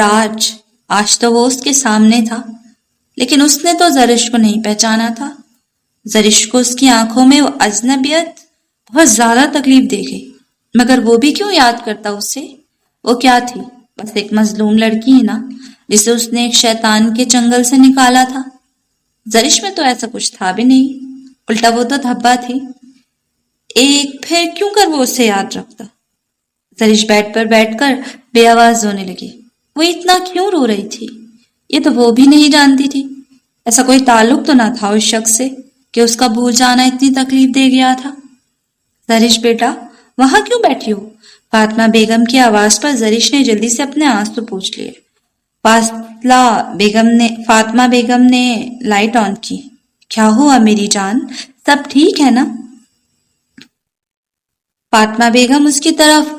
آج تو وہ اس کے سامنے تھا، لیکن اس نے تو زرش کو نہیں پہچانا تھا۔ زرش کو اس کی آنکھوں میں وہ اجنبیت بہت زیادہ تکلیف دے گئی، مگر وہ بھی کیوں یاد کرتا اسے؟ وہ کیا تھی؟ بس ایک مظلوم لڑکی ہی نا، جسے اس نے ایک شیطان کے چنگل سے نکالا تھا۔ زرش میں تو ایسا کچھ تھا بھی نہیں، الٹا وہ تو دھبا تھی۔ ایک پھر کیوں کر وہ اسے یاد رکھتا؟ زرش بیڈ پر بیٹھ کر بے آواز رونے لگی۔ وہ اتنا کیوں رو رہی تھی؟ یہ تو وہ بھی نہیں جانتی تھی۔ ایسا کوئی تعلق تو نہ تھا اس شخص سے کہ اس کا بھول جانا اتنی تکلیف دے گیا تھا۔ زرش بیٹا، وہاں کیوں بیٹھی ہو؟ فاطمہ بیگم کی آواز پر زرش نے جلدی سے اپنے آنسو پوچھ لیے۔ فاطمہ بیگم نے لائٹ آن کی۔ کیا ہوا میری جان؟ سب ٹھیک ہے نا؟ فاطمہ بیگم اس کی طرف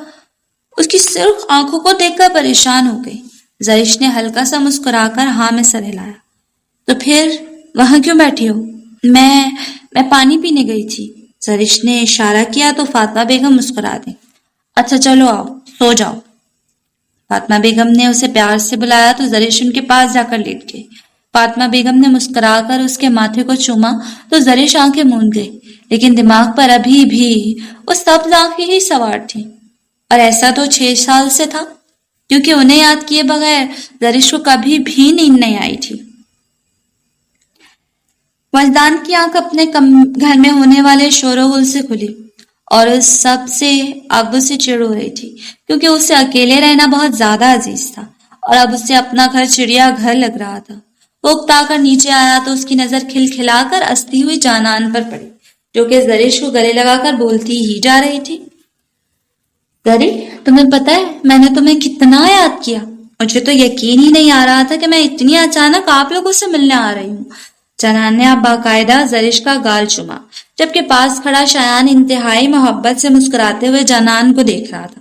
اس کی صرف آنکھوں کو دیکھ کر پریشان ہو گئی۔ زرش نے ہلکا سا مسکرا کر ہاں میں سر ہلایا۔ تو پھر وہاں کیوں بیٹھی ہو؟ میں پانی پینے گئی تھی۔ زرش نے اشارہ کیا تو فاطمہ بیگم مسکرا دی۔ اچھا چلو آؤ، سو جاؤ۔ فاطمہ بیگم نے اسے پیار سے بلایا تو زرش ان کے پاس جا کر لیٹ گئی۔ فاطمہ بیگم نے مسکرا کر اس کے ماتھے کو چوما تو زرش آنکھیں موند گئی، لیکن دماغ پر ابھی بھی وہ سبز آنکھیں ہی سوار تھیں، اور ایسا تو 6 سال سے تھا، کیونکہ انہیں یاد کیے بغیر زرش کو کبھی بھی نیند نہیں آئی تھی۔ وجدان کی آنکھ اپنے گھر میں ہونے والے شور و غل سے کھلی، اور اس سب سے اب اسے چڑ ہو رہی تھی، کیونکہ اسے اکیلے رہنا بہت زیادہ عزیز تھا، اور اب اسے اپنا گھر چڑیا گھر لگ رہا تھا۔ وہ اکتا کر نیچے آیا تو اس کی نظر کھلکھلا کر ہنستی ہوئی جانان پر پڑی، جو کہ زرش کو گلے لگا کر بولتی ہی جا رہی تھی۔ زری، تمہیں پتہ ہے میں نے تمہیں کتنا یاد کیا؟ مجھے تو یقین ہی نہیں آ رہا تھا کہ میں اتنی اچانک آپ لوگوں سے ملنے آ رہی ہوں۔ جنان نے اب باقاعدہ زرش کا گال چوما، جبکہ پاس کھڑا شایان انتہائی محبت سے مسکراتے ہوئے جنان کو دیکھ رہا تھا۔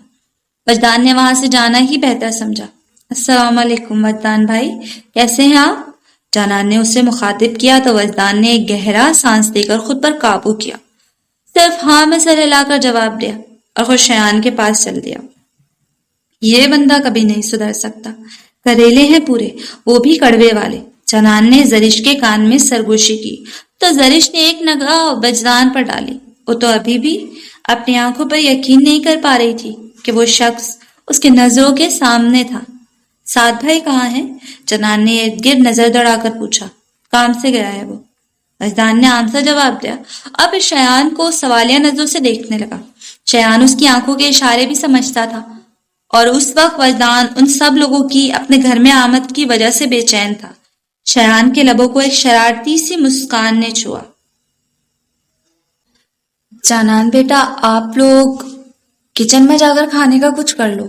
وجدان نے وہاں سے جانا ہی بہتر سمجھا۔ السلام علیکم وجدان بھائی، کیسے ہیں آپ؟ جنان نے اسے مخاطب کیا تو وجدان نے ایک گہرا سانس دے کر خود پر قابو کیا، صرف ہاں میں سر ہلا کر جواب دیا اور خود شایان کے پاس چل دیا۔ یہ بندہ کبھی نہیں سدھر سکتا، کریلے ہیں پورے، وہ بھی کڑوے والے۔ جنان نے زرش کے کان میں سرگوشی کی تو زرش نے ایک نگاہ وجدان پر ڈالی۔ وہ تو ابھی بھی اپنی آنکھوں پر یقین نہیں کر پا رہی تھی کہ وہ شخص اس کے نظروں کے سامنے تھا۔ سعد بھائی کہاں ہیں؟ جنان نے ارد گرد نظر دوڑا کر پوچھا۔ کام سے گیا ہے وہ۔ وجدان نے عام سا جواب دیا اور پھر شایان کو سوالیہ نظروں سے دیکھنے لگا۔ شایان اس کی آنکھوں کے اشارے بھی سمجھتا تھا اور اس وقت وجدان ان سب لوگوں کی اپنے گھر میں آمد کی وجہ سے بے چین تھا۔ شایان کے لبوں کو ایک شرارتی سی مسکان نے چھوا۔ جانان بیٹا، آپ لوگ کچن میں جا کر کھانے کا کچھ کر لو۔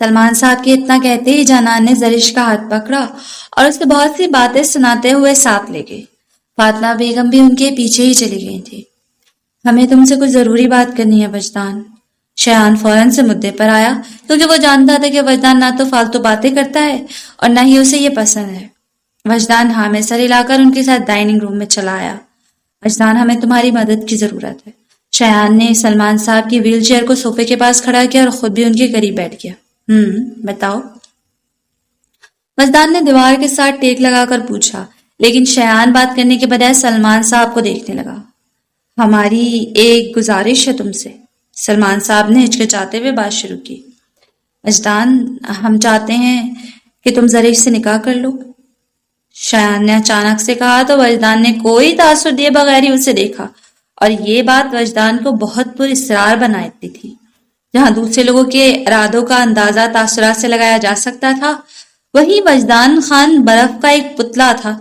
سلمان صاحب کے اتنا کہتے ہی جانان نے زرش کا ہاتھ پکڑا اور اسے بہت سی باتیں سناتے ہوئے ساتھ لے گئے۔ فاطمہ بیگم بھی ان کے پیچھے ہی چلی گئی تھی۔ ہمیں تم سے کچھ ضروری بات کرنی ہے وجدان۔ شایان فوراً سے مدعے پر آیا کیونکہ وہ جانتا تھا کہ وجدان نہ تو فالتو باتیں کرتا ہے اور نہ ہی اسے یہ پسند ہے۔ وجدان ہاں میں سر ہلا کر ان کے ساتھ ڈائننگ روم میں چلا آیا۔ وجدان، ہمیں تمہاری مدد کی ضرورت ہے۔ شایان نے سلمان صاحب کی ویل چیئر کو صوفے کے پاس کھڑا کیا اور خود بھی ان کے قریب بیٹھ گیا۔ بتاؤ۔ وجدان نے دیوار کے ساتھ ٹیک لگا کر پوچھا، لیکن شایان بات کرنے کے بجائے سلمان صاحب کو دیکھنے لگا۔ ہماری ایک گزارش ہے تم سے، سلمان صاحب نے ہچکچاتے ہوئے بات شروع کی۔ وجدان، ہم چاہتے ہیں کہ تم زریف سے نکاح کر لو۔ شایان نے اچانک سے کہا تو وجدان نے کوئی تاثر دیے بغیر ہی اسے دیکھا، اور یہ بات وجدان کو بہت پر اصرار بناتی تھی۔ جہاں دوسرے لوگوں کے ارادوں کا اندازہ تاثرات سے لگایا جا سکتا تھا، وہی وجدان خان برف کا ایک پتلا تھا،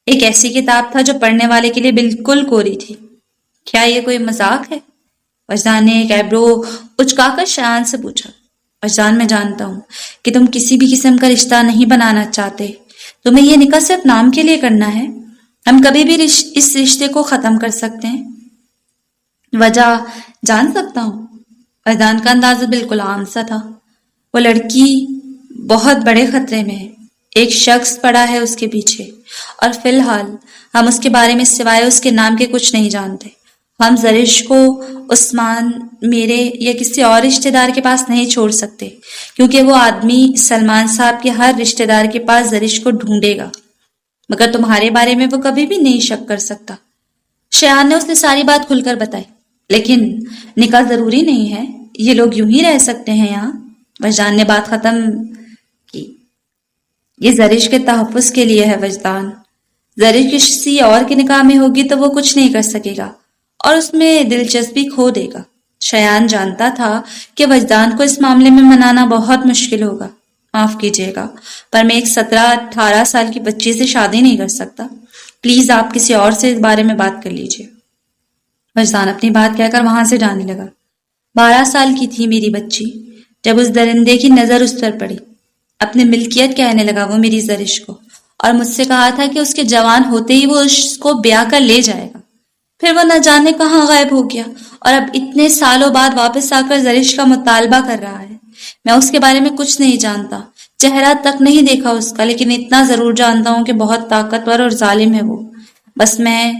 ایک ایسی کتاب تھا جو پڑھنے والے کے لیے بالکل کوری تھی۔ کیا یہ کوئی مذاق ہے؟ وجدان نے ایک ایبرو اچکا کر شایان سے پوچھا۔ وجدان، میں جانتا ہوں کہ تم کسی بھی قسم کا رشتہ نہیں بنانا چاہتے، تمہیں یہ نکاح صرف نام کے لیے کرنا ہے۔ ہم کبھی بھی اس رشتے کو ختم کر سکتے ہیں۔ وجہ جان سکتا ہوں؟ وجدان کا انداز بالکل عام سا تھا۔ وہ لڑکی بہت بڑے خطرے میں ہے، ایک شخص پڑا ہے اس کے پیچھے، اور فی الحال ہم اس کے بارے میں سوائے اس کے نام کے کچھ نہیں جانتے۔ ہم زرش کو عثمان، میرے یا کسی اور رشتہ دار کے پاس نہیں چھوڑ سکتے، کیونکہ وہ آدمی سلمان صاحب کے ہر رشتہ دار کے پاس زرش کو ڈھونڈے گا، مگر تمہارے بارے میں وہ کبھی بھی نہیں شک کر سکتا۔ شایان نے اس نے ساری بات کھل کر بتائی۔ لیکن نکاح ضروری نہیں ہے، یہ لوگ یوں ہی رہ سکتے ہیں یہاں۔ وجدان نے بات ختم کی۔ یہ زرش کے تحفظ کے لیے ہے وجدان۔ زرش کسی اور کے نکاح میں ہوگی تو وہ کچھ نہیں کر سکے گا اور اس میں دلچسپی کھو دے گا۔ شایان جانتا تھا کہ وجدان کو اس معاملے میں منانا بہت مشکل ہوگا۔ معاف کیجیے گا، پر میں ایک 17-18 سال کی بچی سے شادی نہیں کر سکتا۔ پلیز آپ کسی اور سے اس بارے میں بات کر لیجیے۔ وجدان اپنی بات کہہ کر وہاں سے جانے لگا۔ 12 سال کی تھی میری بچی جب اس درندے کی نظر اس پر پڑی۔ اپنے ملکیت کہنے لگا وہ میری زرش کو، اور مجھ سے کہا تھا کہ اس کے جوان ہوتے ہی وہ اس کو بیاہ کر لے جائے گا۔ پھر وہ نہ جانے کہاں غائب ہو گیا، اور اب اتنے سالوں بعد واپس آ کر زرش کا مطالبہ کر رہا ہے۔ میں اس کے بارے میں کچھ نہیں جانتا، چہرہ تک نہیں دیکھا اس کا، لیکن اتنا ضرور جانتا ہوں کہ بہت طاقتور اور ظالم ہے وہ۔ بس میں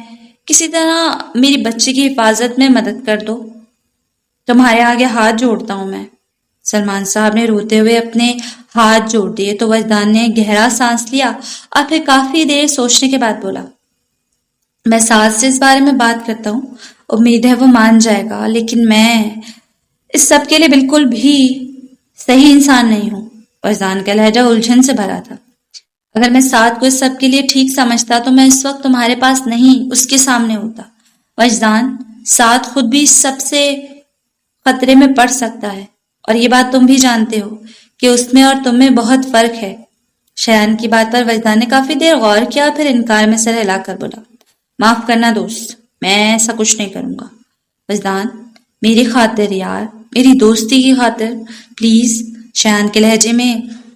کسی طرح میری بچی کی حفاظت میں مدد کر دو، تمہارے آگے ہاتھ جوڑتا ہوں میں۔ سلمان صاحب نے روتے ہوئے اپنے ہاتھ جوڑ دیے تو وجدان نے گہرا سانس لیا اور پھر کافی دیر سوچنے کے بعد بولا، میں ساس سے اس بارے میں بات کرتا ہوں، امید ہے وہ مان جائے گا، لیکن میں اس سب کے لیے بالکل بھی صحیح انسان نہیں ہوں۔ وجدان کا لہجہ الجھن سے بھرا تھا۔ اگر میں ساتھ کو اس سب کے لیے ٹھیک سمجھتا تو میں اس وقت تمہارے پاس نہیں، اس کے سامنے ہوتا۔ وجدان، ساتھ خود بھی سب سے خطرے میں پڑ سکتا ہے، اور یہ بات تم بھی جانتے ہو کہ اس میں اور تم میں بہت فرق ہے۔ شایان کی بات پر وجدان نے کافی دیر غور کیا، پھر انکار میں سر ہلا کر بولا، معاف کرنا دوست، میں ایسا کچھ نہیں کروں گا۔ وجدان، میری خاطر یار، میری دوستی کی خاطر پلیز۔ شایان کے لہجے میں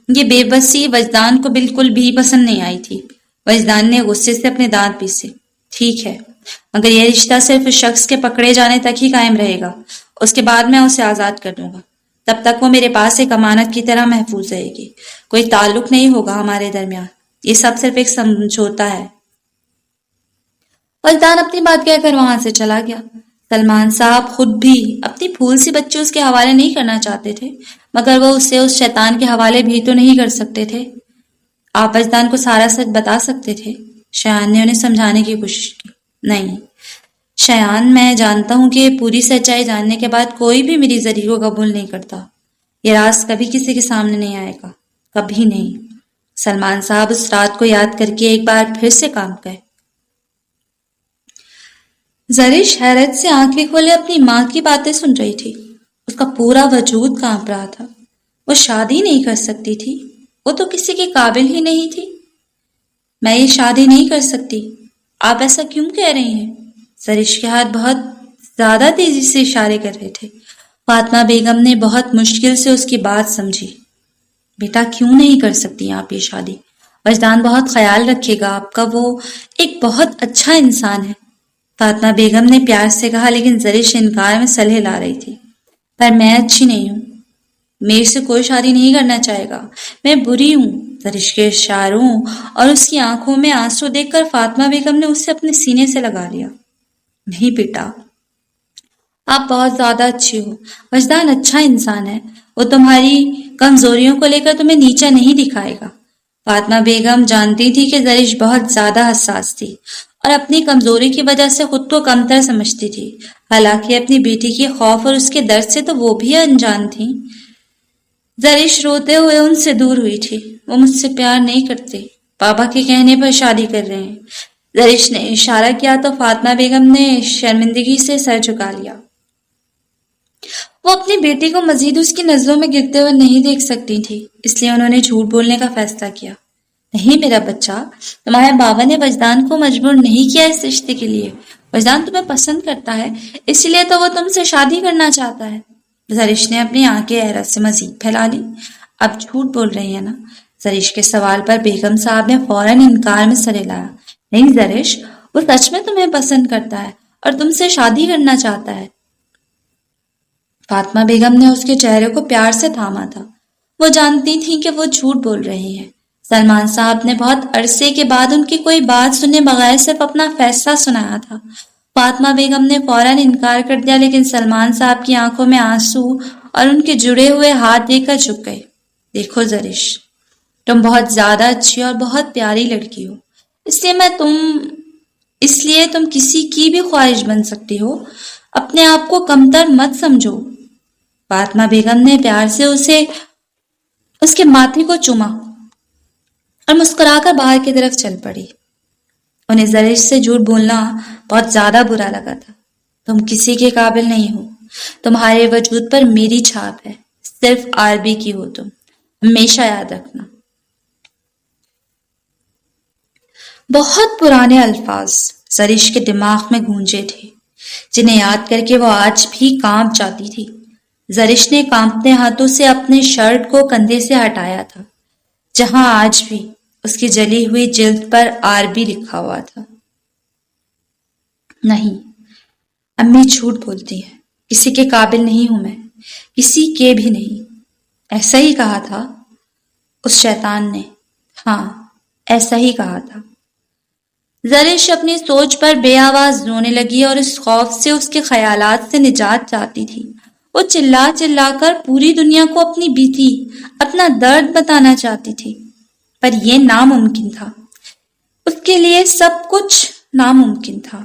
یہ بے بسی وجدان کو بالکل بھی پسند نہیں آئی تھی۔ وجدان نے غصے سے اپنے دانت پیسے۔ ٹھیک ہے، مگر یہ رشتہ صرف اس شخص کے پکڑے جانے تک ہی قائم رہے گا، اس کے بعد میں اسے آزاد کر دوں گا۔ تب تک وہ میرے پاس ایک امانت کی طرح محفوظ رہے گی، کوئی تعلق نہیں ہوگا ہمارے درمیان، یہ سب صرف ایک سمجھوتا ہے۔ وجدان اپنی بات کہہ کر وہاں سے چلا گیا۔ سلمان صاحب خود بھی اپنی پھول سی بچی اس کے حوالے نہیں کرنا چاہتے تھے، مگر وہ اسے اس شیطان کے حوالے بھی تو نہیں کر سکتے تھے۔ آپ وجدان کو سارا سچ بتا سکتے تھے، شایان نے انہیں سمجھانے کی کوشش کی۔ نہیں شایان، میں جانتا ہوں کہ پوری سچائی جاننے کے بعد کوئی بھی میری ذریعے کو قبول نہیں کرتا، یہ راز کبھی کسی کے سامنے نہیں آئے گا، کبھی نہیں۔ سلمان صاحب اس رات کو یاد کر کے ایک بار پھر سے کام گئے۔ زرش حیرت سے آنکھیں کھولے اپنی ماں کی باتیں سن رہی تھی. اس کا پورا وجود کانپ رہا تھا. وہ شادی نہیں کر سکتی تھی. وہ تو کسی کے قابل ہی نہیں تھی. میں یہ شادی نہیں کر سکتی. آپ ایسا کیوں کہہ رہی ہیں؟ زرش کے ہاتھ بہت زیادہ تیزی سے اشارے کر رہے تھے. فاطمہ بیگم نے بہت مشکل سے اس کی بات سمجھی. بیٹا کیوں نہیں کر سکتی آپ یہ شادی؟ وجدان بہت خیال رکھے گا آپ کا. وہ ایک بہت اچھا انسان ہے. فاطمہ بیگم نے پیار سے کہا، لیکن زرش انکار میں صلح لا رہی تھی. پر میں اچھی نہیں ہوں. میرے سے کوئی شادی نہیں کرنا چاہے گا. میں بری ہوں. زرش کے اشاروں اور اس کی آنکھوں میں آنسو دیکھ کر فاطمہ بیگم نے اسے اپنے سینے سے لگا لیا. نہیں بیٹا، آپ بہت زیادہ اچھی ہو. وجدان اچھا انسان ہے. وہ تمہاری کمزوریوں کو لے کر تمہیں نیچا نہیں دکھائے گا. فاطمہ بیگم جانتی تھی کہ زرش بہت زیادہ حساس تھی اور اپنی کمزوری کی وجہ سے خود کو کمتر سمجھتی تھی. حالانکہ اپنی بیٹی کے خوف اور اس کے درد سے تو وہ بھی انجان تھی. زرش روتے ہوئے ان سے دور ہوئی تھی. وہ مجھ سے پیار نہیں کرتے. پاپا کے کہنے پر شادی کر رہے ہیں. زرش نے اشارہ کیا تو فاطمہ بیگم نے شرمندگی سے سر جھکا لیا. وہ اپنی بیٹی کو مزید اس کی نظروں میں گرتے ہوئے نہیں دیکھ سکتی تھی، اس لیے انہوں نے جھوٹ بولنے کا فیصلہ کیا. نہیں میرا بچہ، تمہارے بابا نے وجدان کو مجبور نہیں کیا اس رشتے کے لیے. وجدان تمہیں پسند کرتا ہے، اسی لیے تو وہ تم سے شادی کرنا چاہتا ہے. زرش نے اپنی آنکھیں حیرت سے مزید پھیلا لی. اب جھوٹ بول رہی ہے نا؟ زرش کے سوال پر بیگم صاحب نے فوراً انکار میں سر ہلایا. نہیں زرش، وہ سچ میں تمہیں پسند کرتا ہے اور تم سے شادی کرنا چاہتا ہے. فاطمہ بیگم نے اس کے چہرے کو پیار سے تھاما تھا. وہ جانتی تھیں کہ وہ جھوٹ بول رہی ہیں. سلمان صاحب نے بہت عرصے کے بعد ان کی کوئی بات سنے بغیر صرف اپنا فیصلہ سنایا تھا. فاطمہ بیگم نے فوراً انکار کر دیا، لیکن سلمان صاحب کی آنکھوں میں آنسو اور ان کے جڑے ہوئے ہاتھ دیکھ کر جھک گئے. دیکھو زرش، تم بہت زیادہ اچھی اور بہت پیاری لڑکی ہو، اس لیے تم کسی کی بھی خواہش بن سکتی ہو. اپنے آپ کو کمتر مت سمجھو. فاطمہ بیگم نے پیار سے اس کے ماتھے کو چوما اور مسکرا کر باہر کی طرف چل پڑی. انہیں زرش سے جھوٹ بولنا بہت زیادہ برا لگا تھا. تم کسی کے قابل نہیں ہو. تمہارے وجود پر میری چھاپ ہے. صرف عربی کی ہو تم. ہمیشہ یاد رکھنا. بہت پرانے الفاظ زرش کے دماغ میں گونجے تھے، جنہیں یاد کر کے وہ آج بھی کانپ جاتی تھی. زرش نے کانپتے ہاتھوں سے اپنے شرٹ کو کندھے سے ہٹایا تھا، جہاں آج بھی اس کی جلی ہوئی جلد پر عربی لکھا ہوا تھا. نہیں، امی جھوٹ بولتی ہیں. کسی کے قابل نہیں ہوں میں، کسی کے بھی نہیں. ایسا ہی کہا تھا اس شیطان نے. ہاں، ایسا ہی کہا تھا. زرش اپنی سوچ پر بے آواز رونے لگی اور اس خوف سے اس کے خیالات سے نجات چاہتی تھی. وہ چلا چلا کر پوری دنیا کو اپنی بیتی، اپنا درد بتانا چاہتی تھی، پر یہ ناممکن تھا. اس کے لیے سب کچھ ناممکن تھا.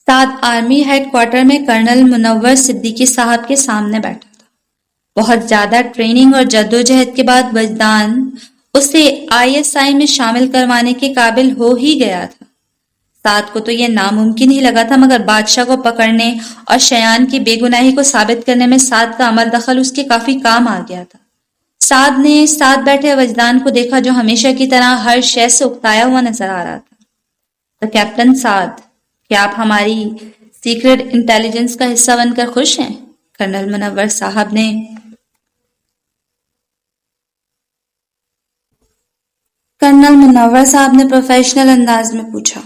سعد آرمی ہیڈ کوارٹر میں کرنل منور صدیقی صاحب کے سامنے بیٹھا تھا. بہت زیادہ ٹریننگ اور جدوجہد کے بعد وجدان اسے ISI میں شامل کروانے کے قابل ہو ہی گیا تھا. سعد کو تو یہ ناممکن ہی لگا تھا، مگر بادشاہ کو پکڑنے اور شیان کی بے گناہی کو ثابت کرنے میں سعد کا عمل دخل اس کے کافی کام آ گیا تھا. سعد نے ساتھ بیٹھے وجدان کو دیکھا، جو ہمیشہ کی طرح ہر شے سے اکتایا ہوا نظر آ رہا تھا. تو کیپٹن سعد، کیا آپ ہماری سیکرٹ انٹیلیجنس کا حصہ بن کر خوش ہیں؟ کرنل منور صاحب نے پروفیشنل انداز میں پوچھا.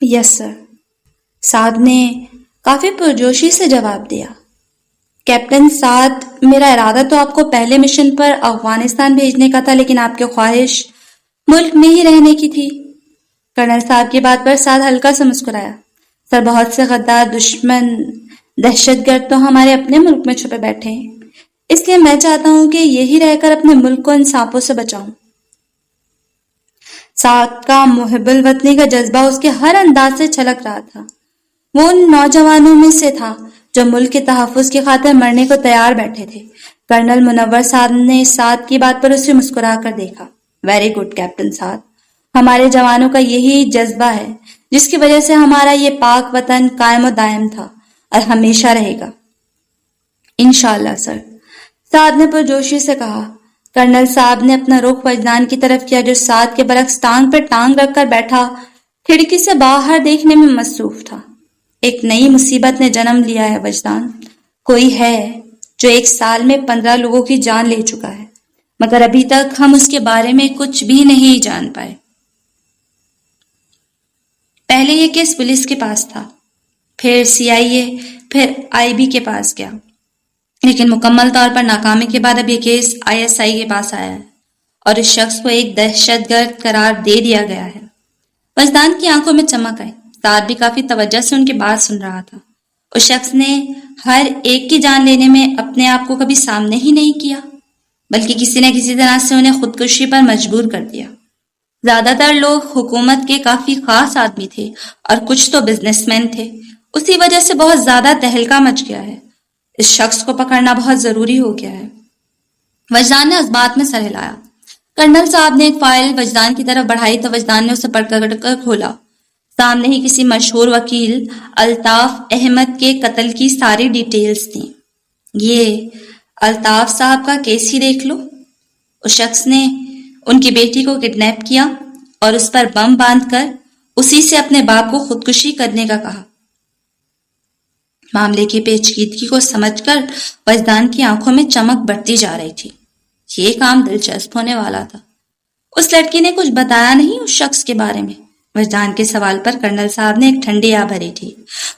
یس سر، سعد نے کافی پرجوشی سے جواب دیا. کیپٹن سعد، میرا ارادہ تو آپ کو پہلے مشن پر افغانستان بھیجنے کا تھا، لیکن آپ کی خواہش ملک میں ہی رہنے کی تھی. کرنل صاحب کی بات پر سعد ہلکا سے مسکرایا. سر، بہت سے غدار، دشمن، دہشت گرد تو ہمارے اپنے ملک میں چھپے بیٹھے ہیں، اس لیے میں چاہتا ہوں کہ یہی رہ کر اپنے ملک کو ان سانپوں سے بچاؤں. سعد کا محب الوطنی کا جذبہ اس کے ہر انداز سے چھلک رہا تھا. وہ ان نوجوانوں میں سے تھا جو ملک کے تحفظ کی خاطر مرنے کو تیار بیٹھے تھے. کرنل منور صاحب نے سعد کی بات پر اسے مسکرا کر دیکھا. ویری گڈ کیپٹن سعد، ہمارے جوانوں کا یہی جذبہ ہے جس کی وجہ سے ہمارا یہ پاک وطن قائم و دائم تھا اور ہمیشہ رہے گا۔ انشاءاللہ سر، سعد نے پرجوشی سے کہا۔ کرنل صاحب نے اپنا رخ وجدان کی طرف کیا جو سعد کے برعکس ٹانگ پر ٹانگ رکھ کر بیٹھا کھڑکی سے باہر دیکھنے میں مصروف تھا۔ ایک نئی مصیبت نے جنم لیا ہے وجدان۔ کوئی ہے جو 1 سال میں 15 لوگوں کی جان لے چکا ہے، مگر ابھی تک ہم اس کے بارے میں کچھ بھی نہیں جان پائے۔ پہلے یہ کیس پولیس کے پاس تھا، پھر CIA، پھر IB کے پاس گیا، لیکن مکمل طور پر ناکامی کے بعد اب یہ کیس ISI کے پاس آیا ہے اور اس شخص کو ایک دہشت گرد قرار دے دیا گیا ہے۔ وجدان کی آنکھوں میں چمک آئی۔ سعد بھی کافی توجہ سے ان کی بات سن رہا تھا۔ اس شخص نے ہر ایک کی جان لینے میں اپنے آپ کو کبھی سامنے ہی نہیں کیا، بلکہ کسی نہ کسی طرح سے انہیں خودکشی پر مجبور کر دیا۔ زیادہ تر لوگ حکومت کے کافی خاص آدمی تھے اور کچھ تو بزنس مین تھے، اسی وجہ سے بہت زیادہ تہلکہ مچ گیا ہے۔ اس شخص کو پکڑنا بہت ضروری ہو گیا ہے۔ وجدان نے اس بات میں سر ہلایا۔ کرنل صاحب نے ایک فائل وجدان کی طرف بڑھائی تو وجدان نے اسے پڑھ کر کھولا۔ سامنے ہی کسی مشہور وکیل الطاف احمد کے قتل کی ساری ڈیٹیلز تھیں۔ یہ الطاف صاحب کا کیس ہی دیکھ لو۔ اس شخص نے ان کی بیٹی کو کڈنیپ کیا اور اس پر بم باندھ کر اسی سے اپنے باپ کو خودکشی کرنے کا کہا۔ معاملے کی پیچیدگی کو سمجھ کر وجدان کی آنکھوں میں چمک بڑھتی جا رہی تھی۔ یہ کام دلچسپ ہونے والا تھا۔ اس لڑکی نے کچھ بتایا نہیں اس شخص کے بارے میں؟ وجدان کے سوال پر کرنل صاحب نے ایک ٹھنڈی آہ بھری تھی۔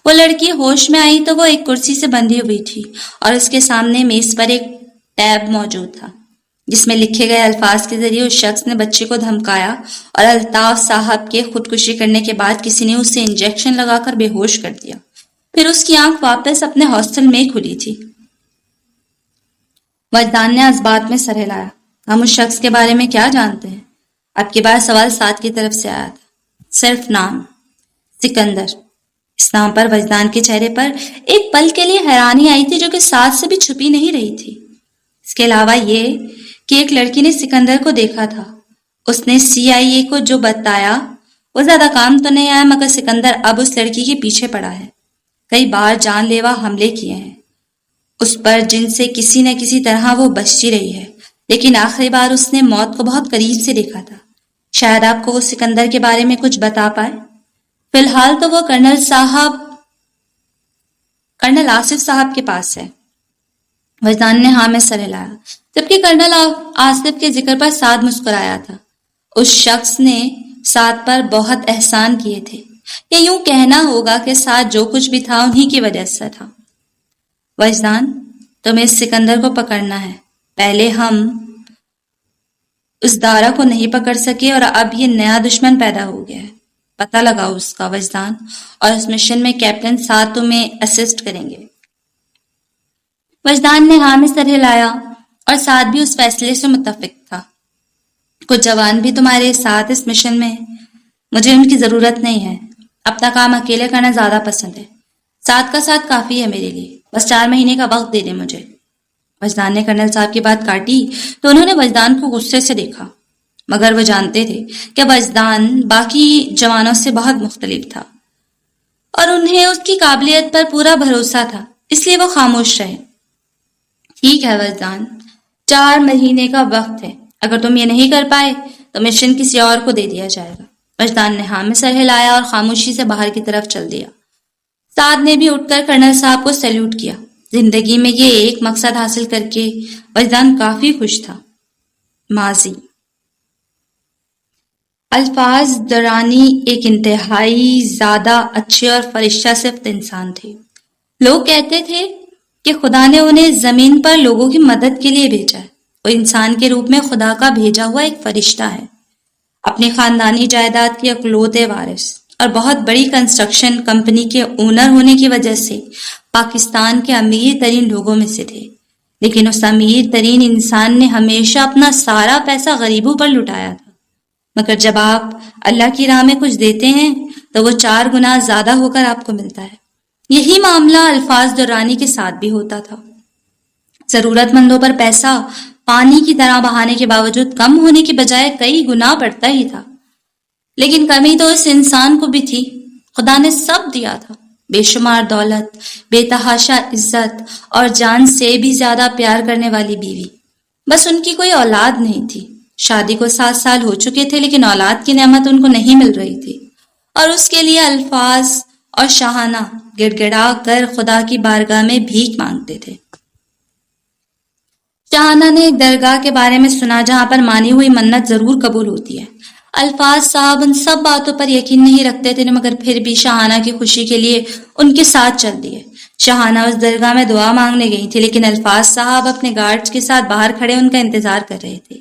وہ لڑکی ہوش میں آئی تو وہ ایک کرسی سے بندھی ہوئی تھی اور اس کے سامنے میز پر ایک ٹیب موجود تھا جس میں لکھے گئے الفاظ کے ذریعے اس شخص نے بچے کو دھمکایا اور الطاف صاحب کے خودکشی کرنے کے بعد کسی نے اسے انجیکشن لگا کر بے ہوش کر دیا۔ پھر اس کی آنکھ واپس اپنے ہاسٹل میں کھلی تھی۔ وجدان نے اس بات میں سر ہلایا۔ ہم اس شخص کے بارے میں کیا جانتے ہیں؟ اب کے بعد سوال سعد کی طرف سے آیا تھا۔ صرف نام، سکندر۔ اس نام پر وجدان کے چہرے پر ایک پل کے لیے حیرانی آئی تھی جو کہ سعد سے بھی چھپی نہیں رہی تھی۔ اس کے علاوہ یہ کہ ایک لڑکی نے سکندر کو دیکھا تھا۔ اس نے CIA کو جو بتایا وہ زیادہ کام تو نہیں آیا، مگر سکندر اب اس لڑکی کے پیچھے پڑا ہے۔ کئی بار جان لیوا حملے کیے ہیں اس پر جن سے کسی نہ کسی طرح وہ بچتی رہی ہے، لیکن آخری بار اس نے موت کو بہت قریب سے دیکھا تھا۔ شاید آپ کو وہ سکندر کے بارے میں کچھ بتا پائے۔ فی الحال تو وہ کرنل آصف صاحب کے پاس ہے۔ وجدان نے ہاں میں سر ہلایا، جبکہ کرنل آصف کے ذکر پر سعد مسکرایا تھا۔ اس شخص نے سعد پر بہت احسان کیے تھے، یا یوں کہنا ہوگا کہ سعد جو کچھ بھی تھا انہی کی وجہ سے تھا۔ وجدان، تمہیں اس سکندر کو پکڑنا ہے۔ پہلے ہم اس دارا کو نہیں پکڑ سکے اور اب یہ نیا دشمن پیدا ہو گیا ہے۔ پتہ لگاؤ اس کا وجدان، اور اس مشن میں کیپٹن سعد تمہیں اسسٹ کریں گے۔ وجدان نے ہاں میں سر ہلایا اور سعد بھی اس فیصلے سے متفق تھا۔ کچھ جوان بھی تمہارے ساتھ اس مشن میں ہیں۔ مجھے ان کی ضرورت نہیں ہے، اپنا کام اکیلے کرنا زیادہ پسند ہے۔ سعد کا ساتھ کافی ہے میرے لیے، بس 4 مہینے کا وقت دے دیں مجھے۔ وجدان نے کرنل صاحب کی بات کاٹی تو انہوں نے وجدان کو غصے سے دیکھا، مگر وہ جانتے تھے کہ وجدان باقی جوانوں سے بہت مختلف تھا اور انہیں اس کی قابلیت پر پورا بھروسہ تھا، اس لیے وہ خاموش رہے۔ ٹھیک ہے وجدان، 4 مہینے کا وقت ہے، اگر تم یہ نہیں کر پائے تو مشن کسی اور کو دے دیا جائے گا۔ وجدان نے ہاں میں سر ہلایا اور خاموشی سے باہر کی طرف چل دیا۔ سعد نے بھی اٹھ کر کرنل صاحب کو سیلوٹ کیا۔ زندگی میں یہ ایک مقصد حاصل کر کے وجدان کافی خوش تھا۔ ماضی۔ الفاظ درانی ایک انتہائی زیادہ اچھے اور فرشتہ صفت انسان تھے۔ لوگ کہتے تھے کہ خدا نے انہیں زمین پر لوگوں کی مدد کے لیے بھیجا ہے۔ وہ انسان کے روپ میں خدا کا بھیجا ہوا ایک فرشتہ ہے، اپنی خاندانی جائیداد کے اکلوتے وارث، اور بہت بڑی کنسٹرکشن کمپنی کے اونر ہونے کی وجہ سے پاکستان کے امیر ترین لوگوں میں سے تھے۔ لیکن اس امیر ترین انسان نے ہمیشہ اپنا سارا پیسہ غریبوں پر لٹایا تھا، مگر جب آپ اللہ کی راہ میں کچھ دیتے ہیں تو وہ 4 گنا زیادہ ہو کر آپ کو ملتا ہے۔ یہی معاملہ الفاظ درانی کے ساتھ بھی ہوتا تھا۔ ضرورت مندوں پر پیسہ پانی کی طرح بہانے کے باوجود کم ہونے کی بجائے کئی گنا بڑھتا ہی تھا۔ لیکن کمی تو اس انسان کو بھی تھی. خدا نے سب دیا تھا، بے شمار دولت، بے تحاشا عزت اور جان سے بھی زیادہ پیار کرنے والی بیوی. بس ان کی کوئی اولاد نہیں تھی. شادی کو 7 سال ہو چکے تھے لیکن اولاد کی نعمت ان کو نہیں مل رہی تھی، اور اس کے لیے الفاظ اور شاہانہ گڑ گڑا کر خدا کی بارگاہ میں بھیک مانگتے تھے. شاہانہ نے ایک درگاہ کے بارے میں سنا جہاں پر مانی ہوئی منت ضرور قبول ہوتی ہے. الفاظ صاحب ان سب باتوں پر یقین نہیں رکھتے تھے مگر پھر بھی شاہانہ کی خوشی کے لیے ان کے ساتھ چل دیے. شاہانہ اس درگاہ میں دعا مانگنے گئی تھی لیکن الفاظ صاحب اپنے گارڈز کے ساتھ باہر کھڑے ان کا انتظار کر رہے تھے.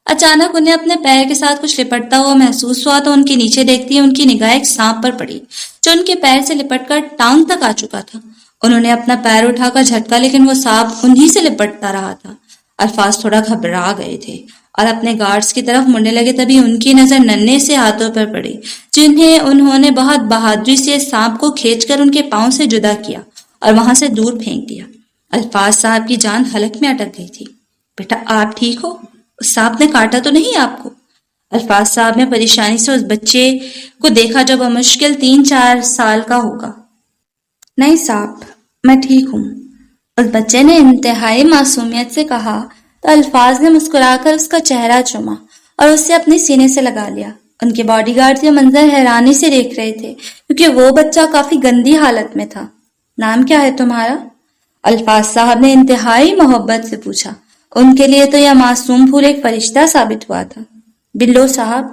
اچانک انہیں اپنے پیر کے ساتھ کچھ لپٹتا ہوا محسوس ہوا تو ان کے نیچے دیکھتی ان کی نگاہ ایک سانپ پر پڑی جو ان کے پیر سے لپٹ کر ٹانگ تک آ چکا تھا. انہوں نے اپنا پیر اٹھا کر جھٹکا لیکن وہ سانپ انہی سے لپٹتا رہا تھا. الفاظ تھوڑا گھبرا گئے تھے اور اپنے گارڈز کی طرف مڑنے لگے. تبھی ان کی نظر ننھے سے ہاتھوں پر پڑی جنہیں انہوں نے بہت بہادری سے سانپ کو کھینچ کر ان کے پاؤں سے جدا کیا اور وہاں سے دور پھینک دیا. الفاظ صاحب کی جان حلق میں اٹک گئی تھی. بیٹا آپ ٹھیک ہو؟ اس سانپ نے کاٹا تو نہیں آپ کو؟ الفاظ صاحب نے پریشانی سے اس بچے کو دیکھا جو بمشکل 3-4 سال کا ہوگا. نہیں صاحب میں ٹھیک ہوں، اس بچے نے انتہائی معصومیت سے کہا تو الفاظ نے مسکرا کر اس کا چہرہ چوما اور اسے اپنے سینے سے لگا لیا. ان کے باڈی گارڈ یہ منظر حیرانی سے دیکھ رہے تھے کیونکہ وہ بچہ کافی گندی حالت میں تھا. نام کیا ہے تمہارا؟ الفاظ صاحب نے انتہائی محبت سے پوچھا. ان کے لیے تو یہ معصوم پھول ایک فرشتہ ثابت ہوا تھا. بلو صاحب.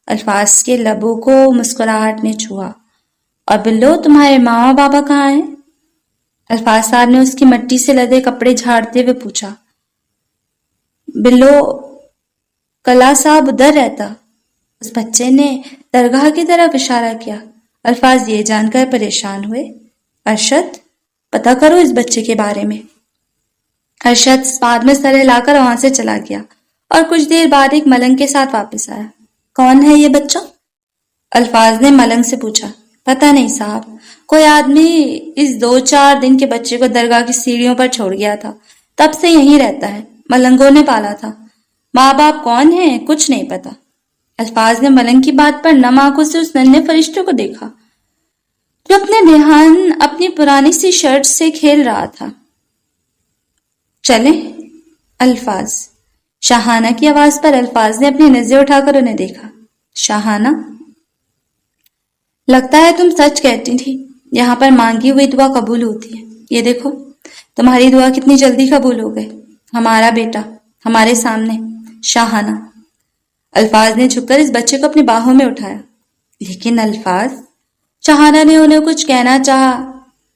الفاظ کے لبوں کو مسکراہٹ نے چھوا. اور بلو تمہارے ماں بابا کہاں ہیں؟ الفاظ صاحب نے اس کی مٹی سے لدے کپڑے جھاڑتے ہوئے پوچھا. بلو کلا صاحب ادھر رہتا. اس بچے نے درگاہ کی طرف اشارہ کیا. الفاظ یہ جان کر پریشان ہوئے. ارشد پتہ کرو اس بچے کے بارے میں. ارشد بعد میں سر ہلا کر وہاں سے چلا گیا اور کچھ دیر بعد ایک ملنگ کے ساتھ واپس آیا. کون ہے یہ بچہ؟ الفاظ نے ملنگ سے پوچھا. پتہ نہیں صاحب، کوئی آدمی اس 2-4 دن کے بچے کو درگاہ کی سیڑھیوں پر چھوڑ گیا تھا، تب سے یہیں رہتا ہے. ملنگوں نے پالا تھا. ماں باپ کون ہیں کچھ نہیں پتا. الفاظ نے ملنگ کی بات پر نم آنکھوں سے اس ننھے فرشتے کو دیکھا جو اپنے دھیان اپنی پرانی سی شرٹ سے کھیل رہا تھا. چلیں. الفاظ. شاہانہ کی آواز پر الفاظ نے اپنی نظریں اٹھا کر انہیں دیکھا. شاہانہ، لگتا ہے تم سچ کہتی تھی. یہاں پر مانگی ہوئی دعا قبول ہوتی ہے. یہ دیکھو تمہاری دعا کتنی جلدی قبول ہو گئی. ہمارا بیٹا ہمارے سامنے. شاہانہ. الفاظ نے جھک کر اس بچے کو اپنی باہوں میں اٹھایا. لیکن الفاظ. شاہانہ نے انہیں کچھ کہنا چاہا.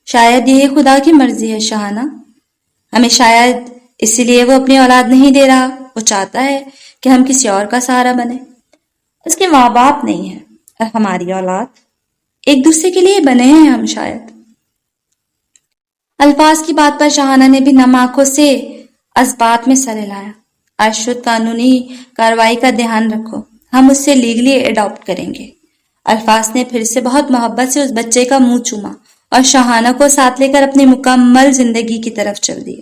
شاید یہ خدا کی مرضی ہے شاہانہ. ہمیں شاید اسی لیے وہ اپنی اولاد نہیں دے رہا. وہ چاہتا ہے کہ ہم کسی اور کا سہارا بنے. اس کے ماں باپ نہیں ہیں اور ہماری اولاد. ایک دوسرے کے لیے بنے ہیں ہم شاید. الفاظ کی بات پر شاہانہ نے بھی نم آنکھوں سے اسبات میں سر ہلایا. ارشد قانونی کارروائی کا دھیان رکھو، ہم اس سے لیگلی اڈاپٹ کریں گے. الفاظ نے پھر سے بہت محبت سے اس بچے کا منہ چوما اور شاہانہ کو ساتھ لے کر اپنی مکمل زندگی کی طرف چل دیے.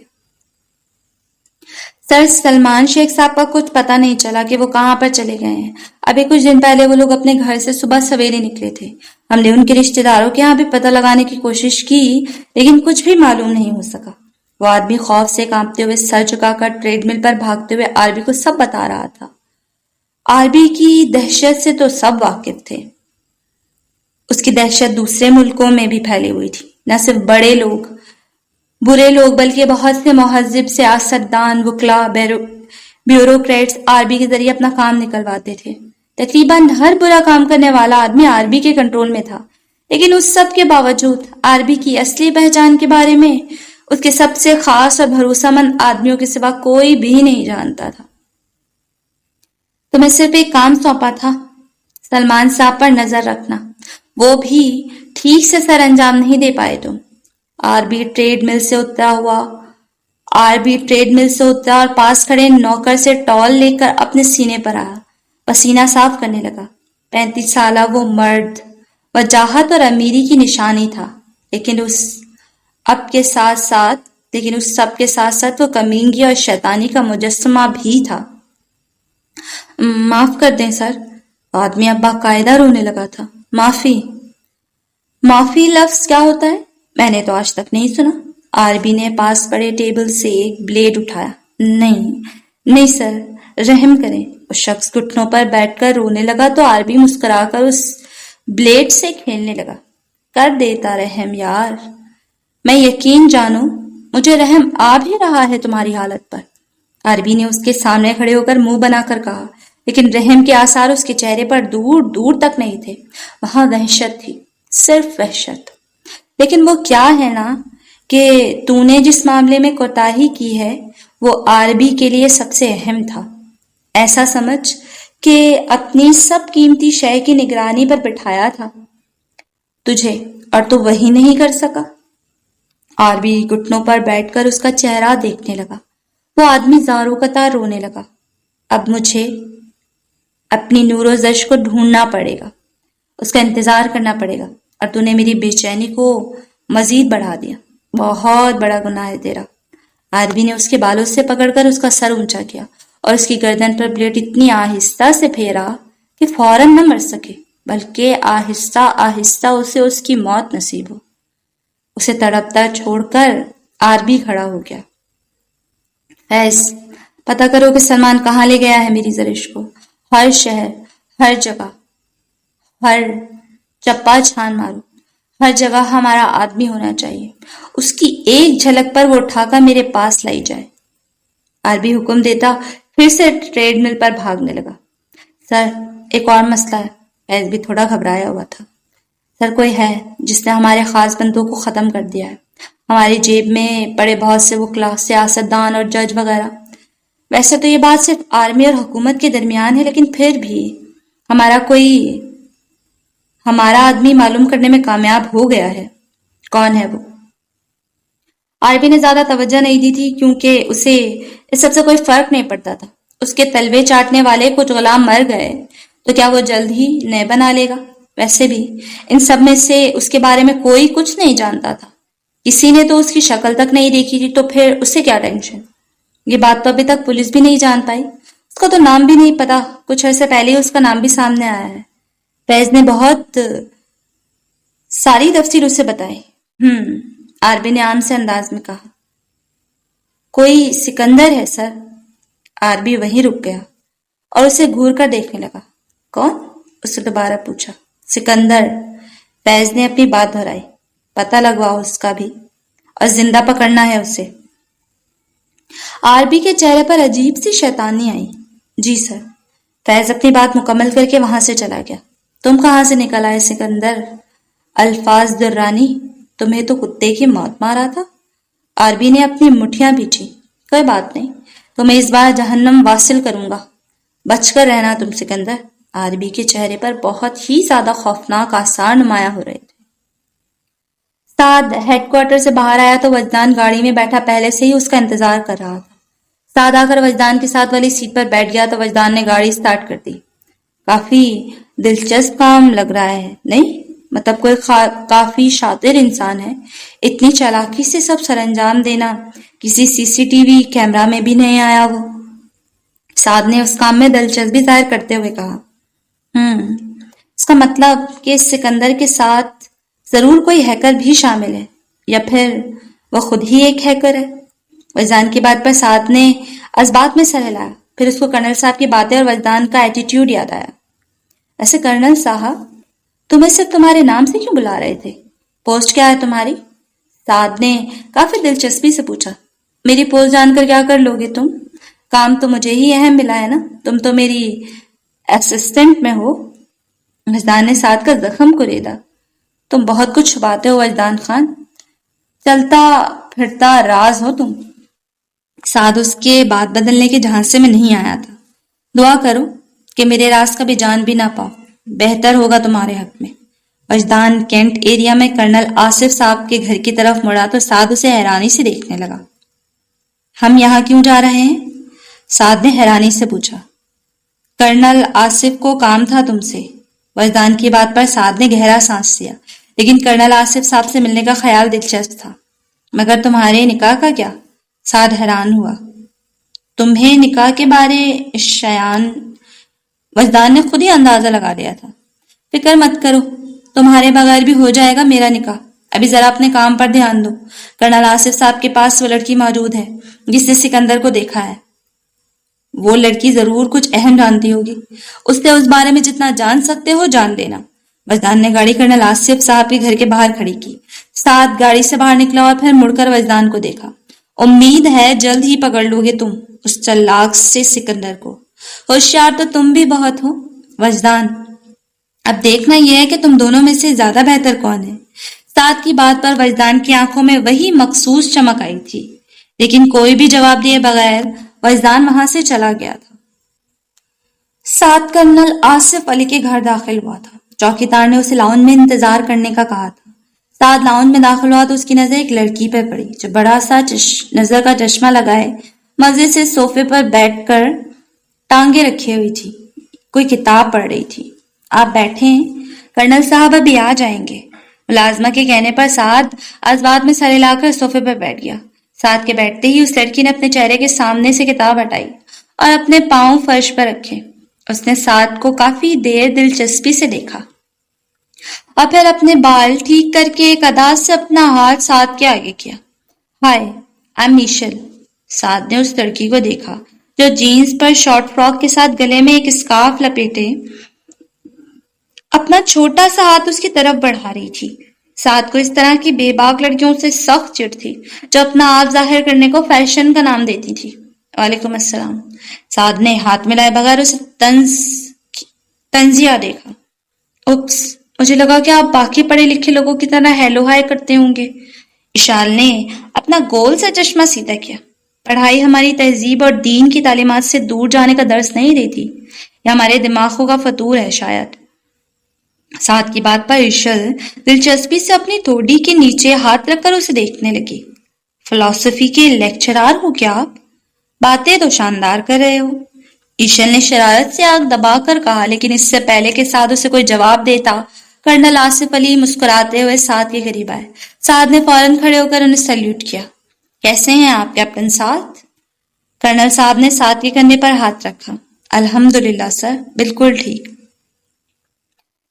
سر سلمان شیخ صاحب کا کچھ پتہ نہیں چلا کہ وہ کہاں پر چلے گئے ہیں. ابھی کچھ دن پہلے وہ لوگ اپنے گھر سے صبح سویرے نکلے تھے. ہم نے ان کے رشتہ داروں کے یہاں بھی پتہ لگانے کی کوشش کی لیکن کچھ بھی معلوم نہیں ہو سکا. وہ آدمی خوف سے کانپتے ہوئے سر جھکا کر ٹریڈ مل پر بھاگتے ہوئے آربی کو سب بتا رہا تھا. آربی کی دہشت سے تو سب واقف تھے. اس کی دہشت دوسرے ملکوں میں بھی پھیلی ہوئی تھی. نہ صرف بڑے لوگ برے لوگ بلکہ بہت سے مہذب سیاستدان وکلا بیوروکریٹس آربی کے ذریعے اپنا کام نکلواتے تھے. تقریباً ہر برا کام کرنے والا آدمی آربی کے کنٹرول میں تھا. لیکن اس سب کے باوجود آربی کی اصلی پہچان کے بارے میں اس کے سب سے خاص اور بھروسہ مند آدمیوں کے سوا کوئی بھی نہیں جانتا تھا. تمہیں صرف ایک کام سونپا تھا، سلمان صاحب پر نظر رکھنا. وہ بھی ٹھیک سے سر انجام نہیں دے پائے تم. آربی ٹریڈ مل سے اترا اور پاس کھڑے نوکر سے ٹال لے کر اپنے سینے پر آیا. پسینہ صاف کرنے لگا. 35 سالہ وہ مرد وجاہت اور امیری کی نشانی تھا لیکن اس سب کے ساتھ ساتھ وہ کمینگی اور شیطانی کا مجسمہ بھی تھا. معاف کر دیں سر. آدمی اب باقاعدہ رونے لگا تھا۔ معافی؟ معافی لفظ کیا ہوتا ہے؟ میں نے تو آج تک نہیں سنا۔ آربی نے پاس پڑے ٹیبل سے ایک بلیڈ اٹھایا۔ نہیں سر، رحم کریں۔ اس شخص گھٹنوں پر بیٹھ کر رونے لگا تو آربی مسکرا کر اس بلیڈ سے کھیلنے لگا۔ کر دیتا رحم یار، میں یقین جانوں مجھے رحم آ بھی رہا ہے تمہاری حالت پر۔ آربی نے اس کے سامنے کھڑے ہو کر منہ بنا کر کہا، لیکن رحم کے آثار اس کے چہرے پر دور دور تک نہیں تھے۔ وہاں وحشت تھی، صرف وحشت۔ لیکن وہ کیا ہے نا کہ تو نے جس معاملے میں کوتاہی کی ہے وہ آربی کے لیے سب سے اہم تھا۔ ایسا سمجھ کہ اپنی سب قیمتی شے کی نگرانی پر بٹھایا تھا تجھے، اور تو وہی نہیں کر سکا۔ آربی گھٹنوں پر بیٹھ کر اس کا چہرہ دیکھنے لگا۔ وہ آدمی زاروں قطار رونے لگا۔ اب مجھے اپنی نور و زش کو ڈھونڈنا پڑے گا، اس کا انتظار کرنا پڑے گا، اور تو نے میری بے چینی کو مزید بڑھا دیا۔ بہت بڑا گناہ ہے تیرا۔ آربی نے اس کے بالوں سے پکڑ کر اس کا سر اونچا کیا اور اس کی گردن پر بلیڈ اتنی آہستہ سے پھیرا کہ فوراً نہ مر سکے، بلکہ آہستہ آہستہ اسے اس کی موت نصیب ہو۔ اسے تڑپتا چھوڑ کر آربی کھڑا ہو گیا۔ فیض، پتہ کرو کہ سلمان کہاں لے گیا ہے میری زرش کو۔ ہر شہر، ہر جگہ، ہر چپا چھان مارو، ہر جگہ ہمارا آدمی ہونا چاہیے۔ اس کی ایک جھلک پر وہ اٹھا کر میرے پاس لائی جائے۔ آربی حکم دیتا پھر سے ٹریڈ مل پر بھاگنے لگا۔ سر، ایک اور مسئلہ ہے۔ فیض بھی تھوڑا گھبرایا ہوا تھا۔ سر، کوئی ہے جس نے ہمارے خاص بندوں کو ختم کر دیا ہے۔ ہماری جیب میں پڑے بہت سے وکلا، سیاستدان اور جج وغیرہ۔ ویسے تو یہ بات صرف آرمی اور حکومت کے درمیان ہے، لیکن پھر بھی ہمارا آدمی معلوم کرنے میں کامیاب ہو گیا ہے۔ کون ہے وہ؟ آربی نے زیادہ توجہ نہیں دی تھی کیونکہ اسے اس سب سے کوئی فرق نہیں پڑتا تھا۔ اس کے تلوے چاٹنے والے کچھ غلام مر گئے تو کیا وہ جلد ہی نئے بنا لے گا؟ ویسے بھی ان سب میں سے اس کے بارے میں کوئی کچھ نہیں جانتا تھا۔ کسی نے تو اس کی شکل تک نہیں دیکھی تھی، تو پھر اسے کیا ٹینشن؟ یہ بات تو ابھی تک پولیس بھی نہیں جان پائی۔ اس کا تو نام بھی نہیں پتا۔ کچھ عرصے پہلے ہی اس کا نام بھی سامنے آیا ہے۔ فیض نے بہت ساری تفصیل اسے بتائی۔ آربی نے عام سے انداز میں کہا۔ کوئی سکندر ہے سر۔ آربی وہیں رک گیا اور اسے گھور کر دیکھنے لگا۔ کون؟ اس سے دوبارہ پوچھا۔ سکندر۔ فیض نے اپنی بات دہرائی۔ پتہ لگواؤ اس کا بھی، اور زندہ پکڑنا ہے اسے۔ آربی کے چہرے پر عجیب سی شیطانی آئی۔ جی سر۔ فیض اپنی بات مکمل کر کے وہاں سے چلا گیا۔ تم کہاں سے نکل آئے سکندر؟ الفاظ درانی، تمہیں تو کتے کی موت مارا تھا۔ آربی نے اپنی مٹھیاں پیچھی۔ کوئی بات نہیں، تمہیں اس بار جہنم واصل کروں گا۔ بچ کر رہنا تم سکندر۔ آربی کے چہرے پر بہت ہی زیادہ خوفناک آثار نمایاں ہو رہے تھے۔ سعد ہیڈ کوارٹر سے باہر آیا تو وجدان گاڑی میں بیٹھا پہلے سے ہی اس کا انتظار کر رہا تھا۔ سعد آ کر وجدان کے ساتھ والی سیٹ پر بیٹھ گیا تو وجدان نے گاڑی سٹارٹ کر دی۔ کافی دلچسپ کام لگ رہا ہے، نہیں؟ مطلب کوئی کافی شاطر انسان ہے۔ اتنی چالاکی سے سب سر انجام دینا کسی سی سی ٹی وی کیمرہ میں بھی نہیں آیا وہ۔ سعد نے اس کام میں دلچسپی ظاہر کرتے ہوئے کہا۔ اس کا مطلب کہ اس سکندر کے ساتھ ضرور کوئی ہیکر بھی شامل ہے، یا پھر وہ خود ہی ایک ہیکر ہے۔ وجدان کی بات پر سعد نے اسبات میں سر ہلایا۔ پھر اس کو کرنل صاحب کی باتیں اور وجدان کا ایٹیٹیوڈ یاد آیا۔ ایسے کرنل صاحب تمہیں صرف تمہارے نام سے کیوں بلا رہے تھے؟ پوسٹ کیا ہے تمہاری؟ سعد نے کافی دلچسپی سے پوچھا۔ میری پوسٹ جان کر کیا کر لو گے تم؟ کام تو مجھے ہی اہم ملا ہے نا، تم تو میری اسسٹنٹ میں ہو۔ وجدان نے سعد کا زخم کو ریدا۔ تم بہت کچھ چھپاتے ہو وجدان خان، چلتا پھرتا راز ہو تم۔ سعد اس کے بات بدلنے کے جھانسے میں نہیں آیا تھا۔ دعا کرو کہ میرے راز کا بھی جان بھی نہ پاؤ، بہتر ہوگا تمہارے حق میں۔ وجدان کینٹ ایریا میں کرنل آصف صاحب کے گھر کی طرف مڑا تو سعد اسے حیرانی سے دیکھنے لگا۔ ہم یہاں کیوں جا رہے ہیں؟ سعد نے حیرانی سے پوچھا۔ کرنل آصف کو کام تھا تم سے۔ وجدان کی بات پر سعد نے گہرا سانس لیا، لیکن کرنل آصف صاحب سے ملنے کا خیال دلچسپ تھا۔ مگر تمہارے نکاح کا کیا؟ سعد حیران ہوا۔ تمہیں نکاح کے بارے شیان وجدان نے خود ہی اندازہ لگا لیا تھا۔ فکر مت کرو، تمہارے بغیر بھی ہو جائے گا میرا نکاح، ابھی ذرا اپنے کام پر دھیان دو۔ کرنل آصف صاحب کے پاس وہ لڑکی موجود ہے جس نے سکندر کو دیکھا ہے۔ وہ لڑکی ضرور کچھ اہم جانتی ہوگی، اس سے اس بارے میں جتنا جان سکتے ہو جان لینا۔ وجدان نے گاڑی کرنل آصف صاحب کے گھر کے باہر کھڑی کی۔ سعد گاڑی سے باہر نکلا اور پھر مڑ کر وجدان کو دیکھا۔ امید ہے جلد ہی پکڑ لو گے تم اس چلاک سے سکندر کو، ہوشیار تو تم بھی بہت ہو وجدان۔ اب دیکھنا یہ ہے کہ تم دونوں میں سے زیادہ بہتر کون ہے۔ سعد کی بات پر وجدان کی آنکھوں میں وہی مخصوص چمک آئی تھی، لیکن کوئی بھی جواب دیے بغیر وجدان وہاں سے چلا گیا تھا۔ سعد کرنل آصف علی کے گھر داخل ہوا تھا۔ چوکیدار نے اسے لاؤنج میں انتظار کرنے کا کہا تھا۔ سعد لاؤنج میں داخل ہوا تو اس کی نظر ایک لڑکی پر پڑی جو بڑا سا نظر کا چشمہ لگائے مزے سے صوفے پر بیٹھ کر ٹانگیں رکھی ہوئی تھی، کوئی کتاب پڑھ رہی تھی۔ آپ بیٹھیں، کرنل صاحب ابھی آ جائیں گے۔ ملازمہ کے کہنے پر سعد ازبات میں سر ہلا کر صوفے پر بیٹھ گیا۔ سعد کے بیٹھتے ہی اس لڑکی نے اپنے چہرے کے سامنے سے کتاب ہٹائی اور اپنے پاؤں فرش پر رکھے۔ اس نے سعد کو کافی دیر دلچسپی سے دیکھا اور پھر اپنے بال ٹھیک کر کے ایک ادا سے اپنا ہاتھ سعد کے آگے کیا۔ ہائے، آئی ایم ایشل۔ سعد نے اس لڑکی کو دیکھا جو جینز پر شارٹ فراک کے ساتھ گلے میں ایک اسکارف لپیٹے اپنا چھوٹا سا ہاتھ اس کی طرف بڑھا رہی تھی۔ سعد کو اس طرح کی بے باک لڑکیوں سے سخت چڑ تھی جو اپنا آپ ظاہر کرنے کو فیشن کا نام دیتی تھی۔ وعلیکم السلام۔ سعد نے ہاتھ ملائے بغیر اسے تنزیہ دیکھا۔ اوپس، مجھے لگا کہ آپ باقی پڑھے لکھے لوگوں کی طرح ہیلو ہائی کرتے ہوں گے۔ اشال نے اپنا گول سے چشمہ سیدھا کیا۔ پڑھائی ہماری تہذیب اور دین کی تعلیمات سے دور جانے کا درس نہیں دیتی، یہ ہمارے دماغوں کا فطور ہے شاید۔ سعد کی بات پر اشل دلچسپی سے اپنی تھوڑی کے نیچے ہاتھ رکھ کر اسے دیکھنے لگی۔ فلسفی کے لیکچرار ہو کیا آپ؟ باتیں تو شاندار کر رہے ہو، ایشل نے شرارت سے آنکھ دبا کر کہا، لیکن اس سے پہلے کہ سعد اسے کوئی جواب دیتا، کرنل آصف علی مسکراتے ہوئے سعد کے قریب آئے۔ سعد نے فوراً کھڑے ہو کر انہیں سیلیوٹ کیا۔ کیسے ہیں آپ کیپٹن سعد؟ کرنل صاحب نے سعد کے کندھے پر ہاتھ رکھا۔ الحمدللہ سر، بالکل ٹھیک۔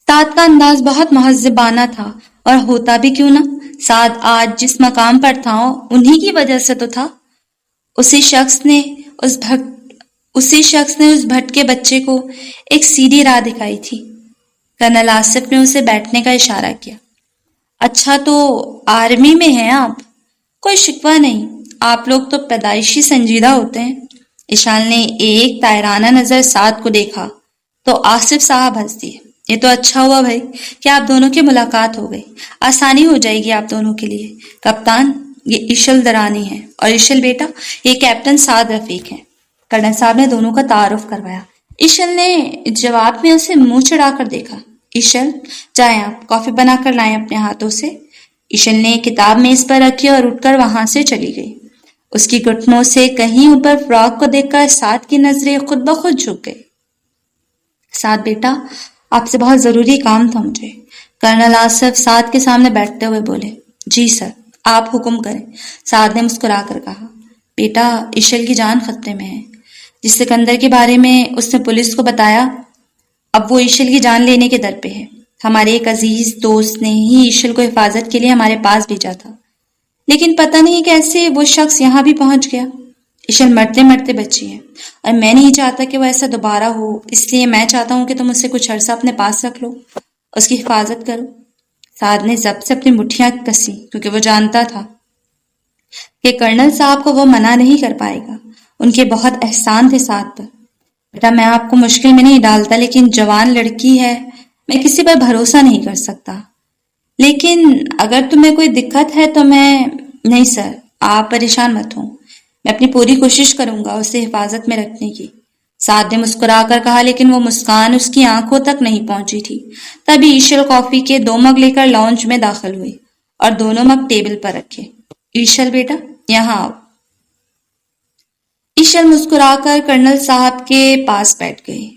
سعد کا انداز بہت مہذبانہ تھا، اور ہوتا بھی کیوں نہ، سعد آج جس مقام پر تھا انہی کی وجہ سے تو تھا۔ اسی شخص نے اس بھٹکے بچے کو ایک سیدھی راہ دکھائی تھی۔ کرنل آصف نے اسے بیٹھنے کا اشارہ کیا۔ اچھا، تو آرمی میں ہیں آپ؟ کوئی شکوہ نہیں، آپ لوگ تو پیدائشی سنجیدہ ہوتے ہیں۔ اشال نے ایک طائرانہ نظر سعد کو دیکھا تو آصف صاحب ہنس دیے۔ یہ تو اچھا ہوا بھائی کہ آپ دونوں کی ملاقات ہو گئی، آسانی ہو جائے گی آپ دونوں کے لیے۔ کپتان، یہ اشل درانی ہے، اور اشل بیٹا، یہ کیپٹن سعد رفیق ہے۔ کرنل صاحب نے دونوں کا تعارف کروایا۔ اشل نے جواب میں اسے منہ چڑھا کر دیکھا۔ اشل، جائیں آپ کافی بنا کر لائیں اپنے ہاتھوں سے۔ اشل نے کتاب میز پر رکھی اور اٹھ کر وہاں سے چلی گئی۔ اس کی گھٹنوں سے کہیں اوپر فراک کو دیکھ کر سعد کی نظریں خود بخود جھک گئی۔ سعد بیٹا، آپ سے بہت ضروری کام تھا مجھے، کرنل آصف سعد کے سامنے بیٹھتے ہوئے بولے۔ جی سر، آپ حکم کریں، سعد نے مسکرا کر کہا۔ بیٹا، اشل کی جان خطرے میں ہے۔ جس سکندر کے بارے میں اس نے پولیس کو بتایا، اب وہ اشل کی جان لینے کے در پہ ہے۔ ہمارے ایک عزیز دوست نے ہی اشل کو حفاظت کے لیے ہمارے پاس بھیجا تھا، لیکن پتہ نہیں کیسے وہ شخص یہاں بھی پہنچ گیا۔ اشل مرتے مرتے بچی ہے، اور میں نہیں چاہتا کہ وہ ایسا دوبارہ ہو، اس لیے میں چاہتا ہوں کہ تم اسے کچھ عرصہ اپنے پاس رکھ لو، اس کی حفاظت کرو۔ سعد نے ضبط سے اپنی مٹھیاں کسی، کیونکہ وہ جانتا تھا کہ کرنل صاحب کو وہ منع نہیں کر پائے گا۔ ان کے بہت احسان تھے سعد پر۔ بیٹا، میں آپ کو مشکل میں نہیں ڈالتا، لیکن جوان لڑکی ہے، میں کسی پر بھروسہ نہیں کر سکتا۔ لیکن اگر تمہیں کوئی دقت ہے تو میں… نہیں سر، آپ پریشان مت ہوں، میں اپنی پوری کوشش کروں گا اسے حفاظت میں رکھنے کی، سعد نے مسکرا کر کہا، لیکن وہ مسکان اس کی آنکھوں تک نہیں پہنچی تھی۔ تبھی ایشل کافی کے 2 مگ لے کر لاؤنج میں داخل ہوئی اور دونوں مگ ٹیبل پر رکھے۔ ایشل بیٹا، یہاں آؤ۔ ایشل مسکرا کر کرنل صاحب کے پاس بیٹھ گئی۔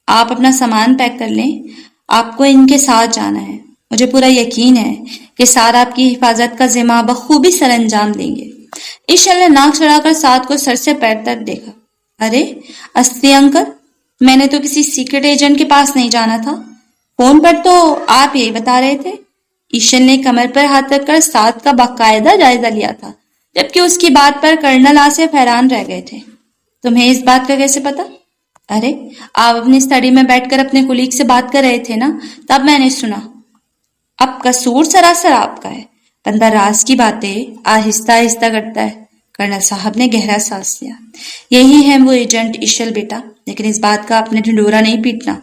آپ اپنا سامان پیک کر لیں، آپ کو ان کے ساتھ جانا ہے۔ مجھے پورا یقین ہے کہ سعد آپ کی حفاظت کا ذمہ بخوبی سر انجام دیں گے۔ ایشل نے ناک چڑھا کر سعد کو سر سے پیر تک دیکھا۔ ارے، اصلی انکل، میں نے تو کسی سیکرٹ ایجنٹ کے پاس نہیں جانا تھا، فون پر تو آپ یہی بتا رہے تھے۔ ایشل نے کمر پر ہاتھ رکھ کر ساتھ کا باقاعدہ جائزہ لیا تھا، جبکہ اس کی بات پر کرنل آصف حیران رہ گئے تھے۔ تمہیں اس بات کا کیسے پتا؟ ارے آپ اپنی اسٹڈی میں بیٹھ کر اپنے کولیگ سے بات کر رہے تھے نا، تب میں نے سنا۔ اب قصور سراسر آپ کا ہے، بندہ راز کی باتیں آہستہ آہستہ کرتا ہے۔ کرنل صاحب نے گہرا سانس لیا۔ یہی ہے وہ ایجنٹ ایشل بیٹا، لیکن اس بات کا اپنے ڈھنڈورا نہیں پیٹنا،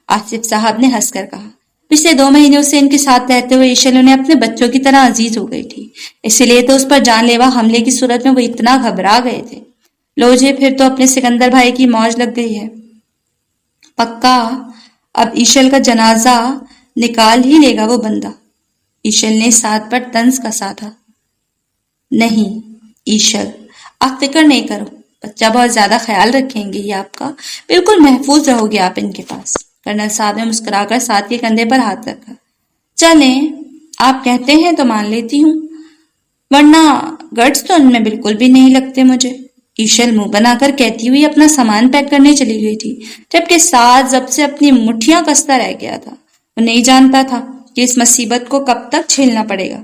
آصف صاحب نے ہنس کر کہا۔ پچھلے 2 مہینوں سے ان کے ساتھ رہتے ہوئے ایشل انہیں اپنے بچوں کی طرح عزیز ہو گئی تھی، اسی لیے تو اس پر جان لیوا حملے کی صورت میں وہ اتنا گھبرا گئے تھے۔ لو جی، پھر تو اپنے سکندر بھائی کی موج لگ گئی ہے۔ پکا اب ایشل کا جنازہ نکال ہی لے گا وہ بندہ۔ ایشل نے ساتھ پر طنز کسا تھا۔ نہیں ایشل، آپ فکر نہیں کرو، بچہ بہت زیادہ خیال رکھیں گے یہ آپ کا، بالکل محفوظ رہو گے آپ ان کے پاس۔ کرنل صاحب نے مسکرا کر ساتھ کے کندھے پر ہاتھ رکھا۔ چلیں، آپ کہتے ہیں تو مان لیتی ہوں، ورنہ گٹس تو ان میں بالکل بھی نہیں لگتے مجھے۔ ایشل منہ بنا کر کہتی ہوئی اپنا سامان پیک کرنے چلی گئی تھی، جبکہ ساتھ ضبط سے اپنی مٹھیاں کستا رہ گیا تھا۔ وہ نہیں جانتا تھا کہ اس مصیبت کو کب تک جھیلنا پڑے گا۔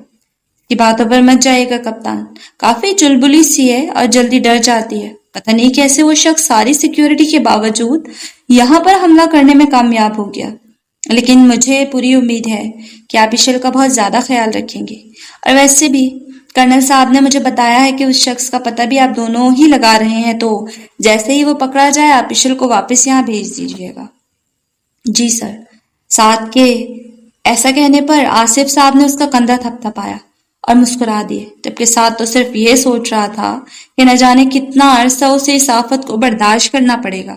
کی باتوں پر مت جائے گا کپتان، کافی چلبلی سی ہے اور جلدی ڈر جاتی ہے۔ پتہ نہیں کیسے وہ شخص ساری سیکیورٹی کے باوجود یہاں پر حملہ کرنے میں کامیاب ہو گیا، لیکن مجھے پوری امید ہے کہ آپ ایشل کا بہت زیادہ خیال رکھیں گے۔ اور ویسے بھی کرنل صاحب نے مجھے بتایا ہے کہ اس شخص کا پتہ بھی آپ دونوں ہی لگا رہے ہیں، تو جیسے ہی وہ پکڑا جائے آپ ایشل کو واپس یہاں بھیج دیجیے گا۔ جی سر۔ ساتھ کے ایسا کہنے پر آصف صاحب نے اس کا کندھا تھپ تھپایا اور مسکرا دیے، جبکہ ساتھ تو صرف یہ سوچ رہا تھا کہ نہ جانے کتنا عرصہ اسے اس آفت کو برداشت کرنا پڑے گا۔